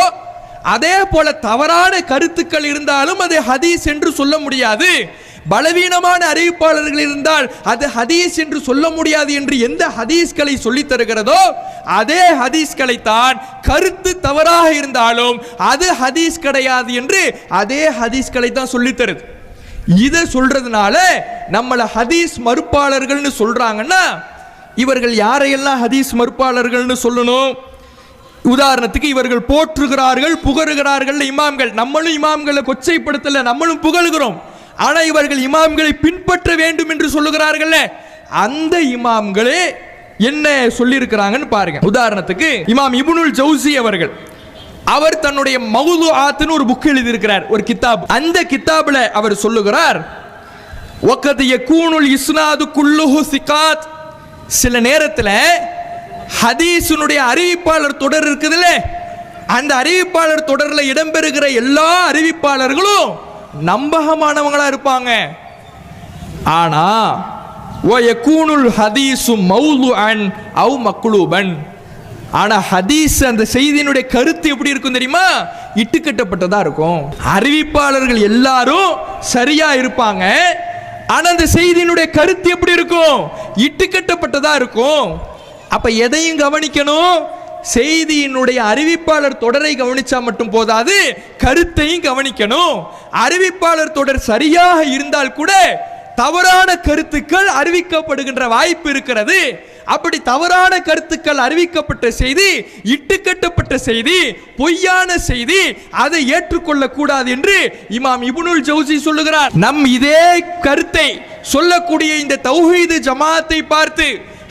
அதே போல தவறான கருத்துக்கள் இருந்தாலும் அதை ஹதீஸ் என்று சொல்ல முடியாது. பலவீனமான அறிவிப்பாளர்கள் இருந்தால் அது ஹதீஸ் என்று சொல்ல முடியாது என்று எந்த ஹதீஸ்களை சொல்லி தருகிறதோ அதே ஹதீஸ்களை தான் கருத்து தவறாக இருந்தாலும் அது ஹதீஸ் கிடையாது என்று அதே ஹதீஸ்களை தான் சொல்லி தருது. இதை சொல்றதுனால நம்மள ஹதீஸ் மறுப்பாளர்கள்னு சொல்றாங்கன்னா இவர்கள் யாரையெல்லாம் ஹதீஸ் மறுப்பாளர்கள்னு சொல்லணும்? உதாரணத்துக்கு இவர்கள் போற்றுகிறார்கள் புகழுகிறார்கள் இமாம்கள். நம்மளும் இமாம்களை கொச்சைப்படுத்தல, நம்மளும் புகழுகிறோம். ஆனா இவர்கள் இமாம்களை பின்பற்ற வேண்டும் என்று சொல்லுகிறார்கள். அந்த இமாம்களே என்ன சொல்லி இருக்கிறாங்கன்னு பாருங்க. உதாரணத்துக்கு இமாம் இப்னுல் ஜௌசி அவர்கள், அவர் தன்னுடைய மௌதுஆத்னு ஒரு புக் எழுதி இருக்கிறார், ஒரு கிதாப். அந்த கிதாப்ல அவர் சொல்லுகிறார், வகத் யகூனுல் இஸ்னாது குல்லுஹு சிகாத். சில நேரத்தில் ஹதீஸுனுடைய அறிவிப்பாளர் தொடர் இருக்குதுல்ல, அந்த அறிவிப்பாளர் தொடர்ல இடம்பெறுகிற எல்லா அறிவிப்பாளர்களும் நம்பகமானவங்களா இருப்பாங்க. ஆனா வயகூனுல் ஹதீஸு மௌதுஅன் அவ் மக்லூபன். ஆனா ஹதீஸ் அந்த செய்தியினுடைய கருத்து எப்படி இருக்கும் தெரியுமா? இட்டுக்கட்டப்பட்டதா இருக்கும். அறிவிப்பாளர்கள் எல்லாரும் சரியா இருப்பாங்க, ஆனா அந்த செய்தியினுடைய கருத்து எப்படி இருக்கும்? இட்டுக்கட்டப்பட்டதா இருக்கும். அப்ப எதையும் கவனிக்கணும். செய்தியினுடைய அறிவிப்பாளர் தொடரை கவனிச்சா மட்டும் போதாது, கருத்தையும் கவனிக்கணும். அறிவிப்பாளர் தொடர் சரியாக இருந்தால் கூட தவறான கருத்துக்கள் அறிவிக்கப்படுகின்ற வாய்ப்பு இருக்கிறது. அப்படி தவறான கருத்துக்கள் அறிவிக்கப்பட்ட செய்தி, இட்டுக்கட்டப்பட்ட செய்தி, பொய்யான செய்தி, அதை ஏற்றுக்கொள்ள கூடாது என்று இமாம் இப்னுல் ஜௌசி சொல்லுகிறார். நம் இதே கருத்தை சொல்லக்கூடிய இந்த தௌஹீது ஜமாத்தை பார்த்து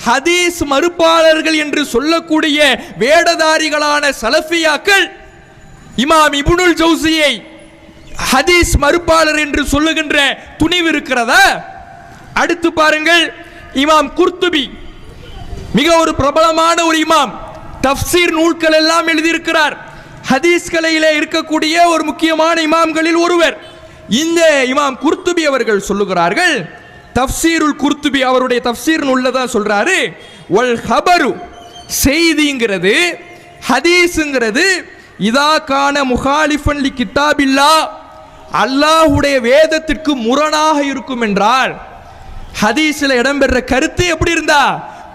ஹதீஸ் மறுப்பாளர்கள் என்று சொல்லக்கூடிய வேடதாரிகளான சலஃபியாக்கள் இமாம் இப்னுல் ஜௌசியை ஹதீஸ் மறுப்பாளர் என்று சொல்லுகின்ற துணிவு இருக்கிறதா? அடுத்து பாருங்கள், இமாம் குர்துபி மிக ஒரு பிரபலமான ஒரு இமாம், தஃப்சீர் நூல்கள் எல்லாம் எழுதியிருக்கிறார். ஹதீஸ் கலையிலே இருக்கக்கூடிய ஒரு முக்கியமான இமாம்களில் ஒருவர். இந்த இமாம் குர்துபி அவர்கள் சொல்லுகிறார்கள், தஃப்சீருல் குர்துபி அவருடைய தஃப்சீர் நூல்ல தான் சொல்றாரு, வல் ஹபரு செய்திங்கிறது, ஹதீஸ்ங்கிறது இதா கான முகாலிஃபன் லி கிதாபில்லா, அல்லாஹ்வுடைய வேதத்திற்கு முரணாக இருக்கும் என்றால், ஹதீஸ்ல இடம்பெற்ற கருத்து எப்படி இருந்தா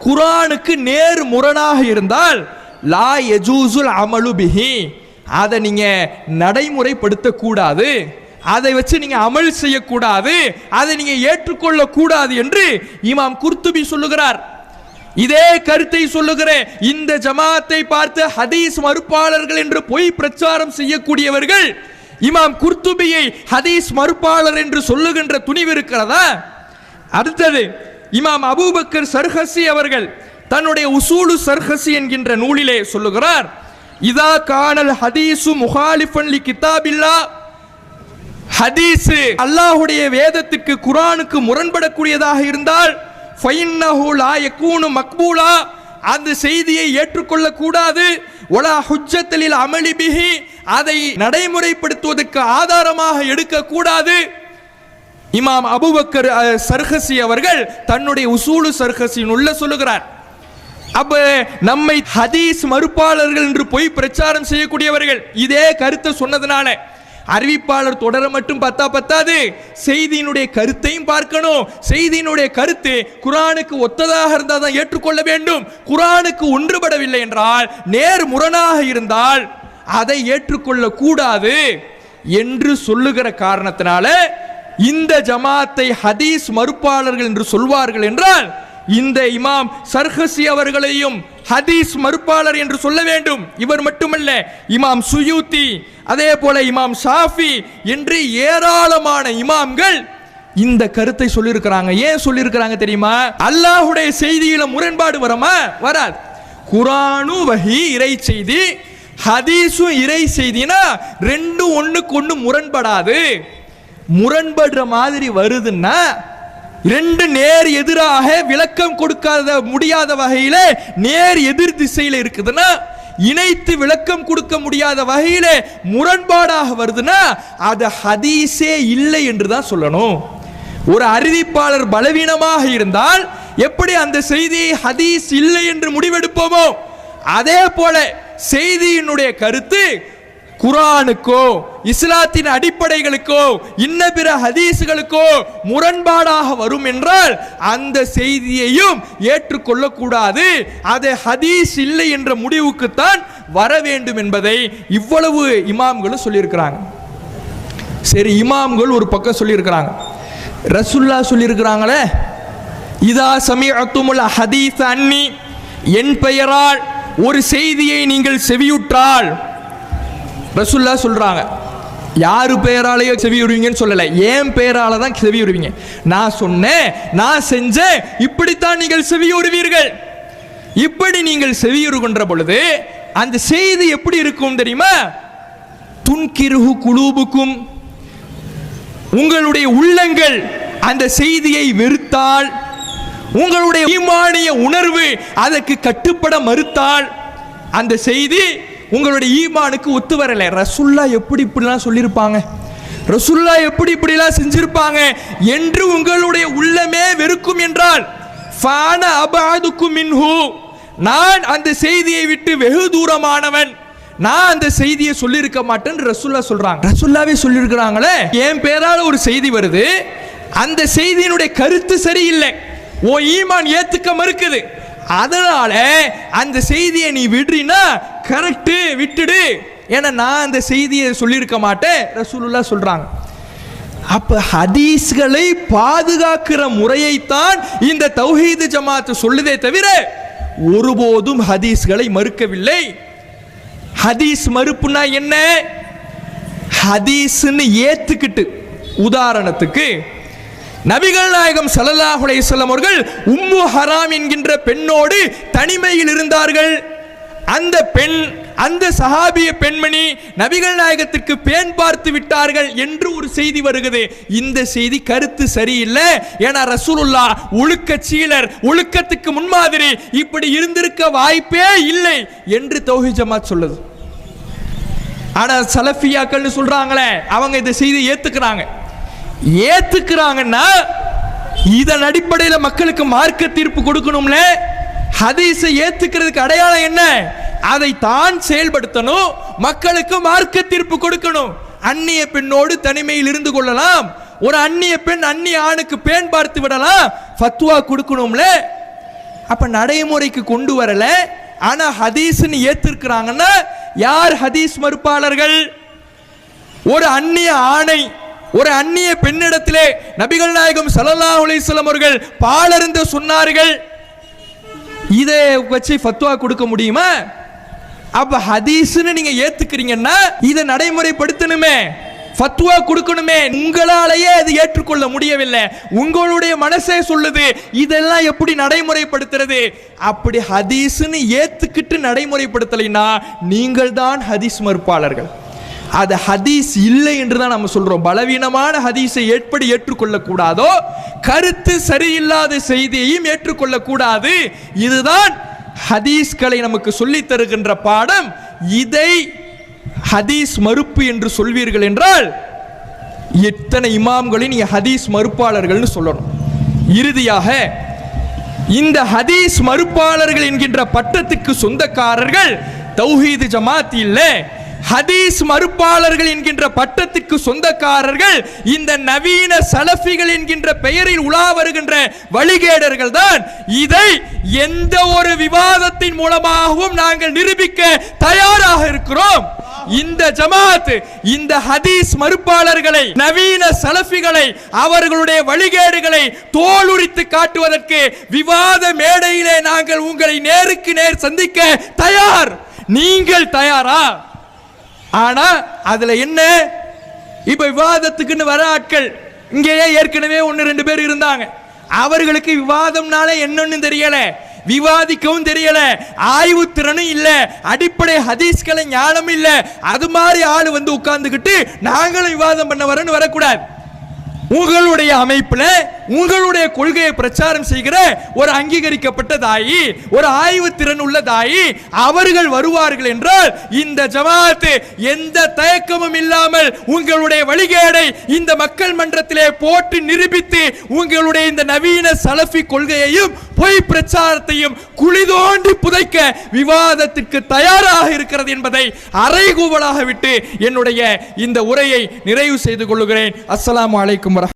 குர்ஆனுக்கு நேர் முரணாக இருந்தால், லா யஜூசுல் அமலு பிஹி, அதை நீங்க நடைமுறைப்படுத்த கூடாது, அதை வச்சு நீங்க அமல் செய்யக்கூடாது, அதை நீங்க ஏற்றுக்கொள்ள கூடாது என்று இமாம் குர்துபி சொல்லுகிறார். இதே கருத்தை சொல்லுகிற இந்த ஜமாத்தை பார்த்து ஹதீஸ் மறுப்பாளர்கள் என்று பொய் பிரச்சாரம் செய்யக்கூடியவர்கள் இமாம் குர்துபியை ஹதீஸ் மறுப்பாளர் என்று சொல்லுகின்ற துணிவு இருக்கிறதா? அடுத்தது இமாம் அபூபக்கர் சர்ஹசி அவர்கள் தன்னுடைய உசூலு சர்ஹசி என்கின்ற நூலிலே சொல்லுகிறார், இதா கானல் ஹதீசு முகாலிஃபன் லி கிதாபில்லா, ஹதீஸ் அல்லாஹ்வுடைய வேதத்திற்கு குர்ஆனுக்கு முரண்படக்கூடியதாக இருந்தால், ஃபைன்னஹு லா யகூனு மக்பூலா, அந்த செய்தியை ஏற்றுக்கொள்ள கூடாது, வலா ஹுஜ்ஜத்தலில் அமலி பிஹி, அதை நடைமுறைப்படுத்துவதற்கு ஆதாரமாக எடுக்க கூடாது. இமாம் அபூபக்கர் சர்ஹசி அவர்கள் தன்னுடைய உசூலு சர்ஹசின் உள்ள சொல்லுகிறார். அப்ப நம்மை ஹதீஸ் மறுப்பாளர்கள் என்று போய் பிரச்சாரம் செய்யக்கூடியவர்கள் இதே கருத்தை சொன்னதுனால அறிவிப்பாளர் தொடர மட்டும் பத்தாது, செய்தியினுடைய கருத்தையும் பார்க்கணும். செய்தியினுடைய கருத்து குர்ஆனுக்கு ஒத்ததாக இருந்தால் தான் ஏற்றுக்கொள்ள வேண்டும். குர்ஆனுக்கு ஒன்றுபடவில்லை என்றால், நேர் முரணாக இருந்தால் அதை ஏற்றுக்கொள்ள கூடாது என்று சொல்லுகிற காரணத்தினால இந்த ஜமாத்தை ஹதீஸ் மறுப்பாளர்கள் என்று சொல்வார்கள் என்றால், இந்த இமாம் சர்ஹசி அவர்களையும் ஹதீஸ் மறுப்பாளர் என்று சொல்ல வேண்டும். இவர் மட்டுமல்ல, இமாம் சுயூத்தி, அதே போல இமாம் ஷாஃபி என்று ஏராளமான இமாம்கள் இந்த கருத்தை சொல்லியிருக்கிறாங்க. ஏன் சொல்லியிருக்கிறாங்க தெரியுமா? அல்லாஹ்வுடைய செய்தியில முரண்பாடு வருமா? வராது. குர்ஆனு வஹி இறை செய்தி, ஹதீஸும் இறை செய்தினா ரெண்டும் ஒண்ணுக்கு ஒண்ணு முரண்படாது. முரண்படுற மாதிரி வருதுன்னா, ரெண்டு நேர் எதிராக விளக்கம் கொடுக்காத முடியாத வகையில நேர் எதிர் திசையில இருக்குதுன்னா, இணைத்து விளக்கம் கொடுக்க முடியாத வகையில முரண்பாடாக வருதுன்னா அது ஹதீஸே இல்லை என்று தான் சொல்லணும். ஒரு அறிவிப்பாளர் பலவீனமாக இருந்தால் எப்படி அந்த செய்தியை ஹதீஸ் இல்லை என்று முடிவெடுப்போமோ, அதே போல செய்தியினுடைய கருத்து குர்ஆனுக்கோ இஸ்லாத்தின் அடிப்படைகளுக்கோ இன்ன பிற ஹதீஸ்களுக்கோ முரண்பாடாக வரும் என்றால் அந்த செய்தியையும் ஏற்றுக்கொள்ள கூடாது. அது ஹதீஸ் இல்லை என்ற முடிவுக்குத்தான் வர வேண்டும் என்பதை இவ்வளவு இமாம்களும் சொல்லியிருக்கிறாங்க. சரி, இமாம்கள் ஒரு பக்கம் சொல்லியிருக்கிறாங்க. ரசூலுல்லாஹ் சொல்லியிருக்கிறாங்களே, இதா சமிஅத்துமுல் ஹதீஸ் அன்னி, என் பெயரால் ஒரு செய்தியை நீங்கள் செவியுற்றால், ரசூலுல்லாஹ் சொல்றாங்க, யாரு பெயராலேயோ செவியுறுவீங்கன்னு சொல்லலை, ஏன் பெயரால தான் செவியுறுவீங்க. நான் சொன்னேன், நான் செஞ்சேன், இப்படித்தான் நீங்கள் செவியுறுவீர்கள். இப்படி நீங்கள் செவியுறுகின்ற பொழுது அந்த செய்தி எப்படி இருக்கும் தெரியுமா? துன்கிருஹு குலூபுக்கும், உங்களுடைய உள்ளங்கள் அந்த செய்தியை வெறுத்தால், உங்களுடைய ஈமானிய உணர்வு அதற்கு கட்டுப்பட மறுத்தால், அந்த செய்தி உங்களுடைய ஈமானுக்கு ஒத்து வரல. ரசூலுல்லாஹ் எப்படி இப்படிலாம் சொல்லியிருப்பாங்க, ரசூலுல்லாஹ் எப்படி இப்படிலாம் செஞ்சிருப்பாங்க என்று உங்களுடைய உள்ளமே வெறுக்கும் என்றால், ஃபான அபஅதுக்கும் மின்ஹு, நான் அந்த செய்தியை விட்டு வெகு தூரமானவன், நான் அந்த செய்தியை சொல்லியிருக்க மாட்டேன் ரசூலுல்லாஹ் சொல்றாங்க. ரசூலுல்லாஹ்வே சொல்லியிருக்கிறாங்களே, என் பேரால ஒரு செய்தி வருது, அந்த செய்தியினுடைய கருத்து சரியில்லை, ஓ ஈமான் ஏத்துக்க மறுக்குது, அதனால அந்த செய்தியை நீ விடுறீனா கரெக்ட், விட்டுடு, ஏன்னா நான் அந்த செய்தியை சொல்லியிருக்க மாட்டேன் ரசூலுல்லாஹ் சொல்றாங்க. அப்ப ஹதீஸ்களை பாதுகாக்கிற முறையைத்தான் இந்த தௌஹீத் ஜமாத் சொல்லுதே தவிர ஒருபோதும் ஹதீஸ்களை மறுக்கவில்லை. ஹதீஸ் மறுப்புனா என்ன? ஹதீஸ்னு ஏத்துக்கிட்டு, உதாரணத்துக்கு நபிகள் நாயகம் ஸல்லல்லாஹு அலைஹி வஸல்லம் அவர்கள் உம்மு ஹராம் என்கின்ற பெண்ணோடு தனிமையில் இருந்தார்கள். அந்த பெண், அந்த சஹாபிய பெண்மணி நபிகள் நாயகத்திற்கு பெண் பார்த்து விட்டார்கள் என்று ஒரு செய்தி வருகிறது. இந்த செய்தி கருத்து சரியில்லை, ஏன்னா ரசூலுல்லாஹ் ஒழுக்க சீலர், ஒழுக்கத்துக்கு முன்மாதிரி, இப்படி இருந்திருக்க வாய்ப்பே இல்லை என்று தௌஹீத் ஜமாத் சொல்லுது. ஆனா சலஃபியாக்கள் சொல்றாங்களே, அவங்க இந்த செய்தியை ஏத்துக்கிறாங்கன்னா இதன் அடிப்படையில் மக்களுக்கு மார்க்க தீர்ப்பு கொடுக்கணும்ல. ஹதீஸை ஏத்துக்கிறதுக்கு அடையாளம் என்ன? அதை தான் செயல்படுத்தணும், மக்களுக்கு மார்க்க தீர்ப்பு கொடுக்கணும். அந்நிய பெண்ணோடு தனிமையில் இருந்து கொள்ளலாம், ஒரு அந்நிய பெண் அந்நிய ஆணுக்கு பெண் பார்த்து விடலாம், ஃபத்வா கொடுக்கணும்ல. அப்ப நடைமுறைக்கு கொண்டு வரல. ஆனா ஹதீஸ்னு ஏத்திருக்கிறாங்கன்னா யார் ஹதீஸ் மறுப்பாளர்கள்? ஒரு அந்நிய ஆணை ஒரு அந்நிய பெண்ணிடத்திலே நபிகள் நாயகம் ஸல்லல்லாஹு அலைஹி வஸல்லம் அவர்கள் பாலருந்த சொன்னார்கள், இதை வச்சு ஃபத்வா கொடுக்க முடியுமா? அப்ப ஹதீஸ்னு நீங்க ஏத்துக்கிறீங்கன்னா இதை நடைமுறைப்படுத்தணுமே, ஃபத்வா கொடுக்கணுமே. உங்களாலேயே அது ஏற்றுக்கொள்ள முடியவில்லை, உங்களுடைய மனசே சொல்லுது, இதெல்லாம் எப்படி நடைமுறைப்படுத்துறது? அப்படி ஹதீஸ்னு ஏத்துக்கிட்டு நடைமுறைப்படுத்தலைன்னா நீங்கள் தான் ஹதீஸ் மறுப்பாளர்கள். அது ஹதீஸ் இல்லை என்று தான் நம்ம சொல்றோம். பலவீனமான ஹதீஸை எப்படி ஏற்றுக்கொள்ள கூடாதோ, கருத்து சரியில்லாத செய்தியையும் ஏற்றுக்கொள்ள கூடாது. இதுதான் ஹதீஸ்களை நமக்கு சொல்லி தருகின்ற பாடம். இதை ஹதீஸ் மறுப்பு என்று சொல்வீர்கள் என்றால் எத்தனை இமாம்களை நீங்க ஹதீஸ் மறுப்பாளர்கள்னு சொல்லணும். இறுதியாக இந்த ஹதீஸ் மறுப்பாளர்கள் என்கின்ற பட்டத்துக்கு சொந்தக்காரர்கள் தௌஹீது ஜமாத் இல்ல, ஹதீஸ் மறுப்பாளர்கள் என்கின்ற பட்டத்துக்கு சொந்தக்காரர்கள் இந்த நவீன சலஃபிகள் என்கின்ற பெயரில் உலா வருகின்ற வழிகேடர்கள் தான். இதை எந்த ஒரு விவாதத்தின் மூலமாகவும் நாங்கள் நிரூபிக்க தயாராக இருக்கிறோம். இந்த ஜமாத் இந்த ஹதீஸ் மறுப்பாளர்களை, நவீன சலஃபிகளை, அவர்களுடைய வழிகேடுகளை தோலுரித்து காட்டுவதற்கு விவாத மேடையிலே நாங்கள் உங்களை நேருக்கு நேர் சந்திக்க தயார். நீங்கள் தயாரா? ஆனா அதுல என்ன, இப்ப விவாதத்துக்குன்னு வர ஆட்கள் இங்கேயே ஏற்கனவே 1-2 பேர் இருந்தாங்க. அவர்களுக்கு விவாதம்னாலே என்னன்னு தெரியல, விவாதிக்கவும் தெரியல, ஆய்வு திறனும் இல்ல, அடிப்படை ஹதீஸ்களை ஞானம் இல்ல. அது மாதிரி ஆளு வந்து உட்கார்ந்துகிட்டு நாங்களும் விவாதம் பண்ண வரன்னு வரக்கூடாது. உங்களுடைய அமைப்புல உங்களுடைய கொள்கையை பிரச்சாரம் செய்கிற ஒரு அங்கீகரிக்கப்பட்ட தாயி, ஒரு ஆய்வு திறன் உள்ள தாயி அவர்கள் வருவார்கள் என்றால் இந்த ஜமாத் எந்த தயக்கமும் இல்லாமல் உங்களுடைய வழிகேடை இந்த மக்கள் மன்றத்திலே போட்டு நிரூபித்து உங்களுடைய இந்த நவீன சலஃபி கொள்கையையும் பொய் பிரச்சாரத்தையும் குழி தோண்டி புதைக்க விவாதத்திற்கு தயாராக இருக்கிறது என்பதை அறைகூவலாக விட்டு என்னுடைய இந்த உரையை நிறைவு செய்து கொள்கிறேன். அஸ்ஸலாமு அலைக்கும்.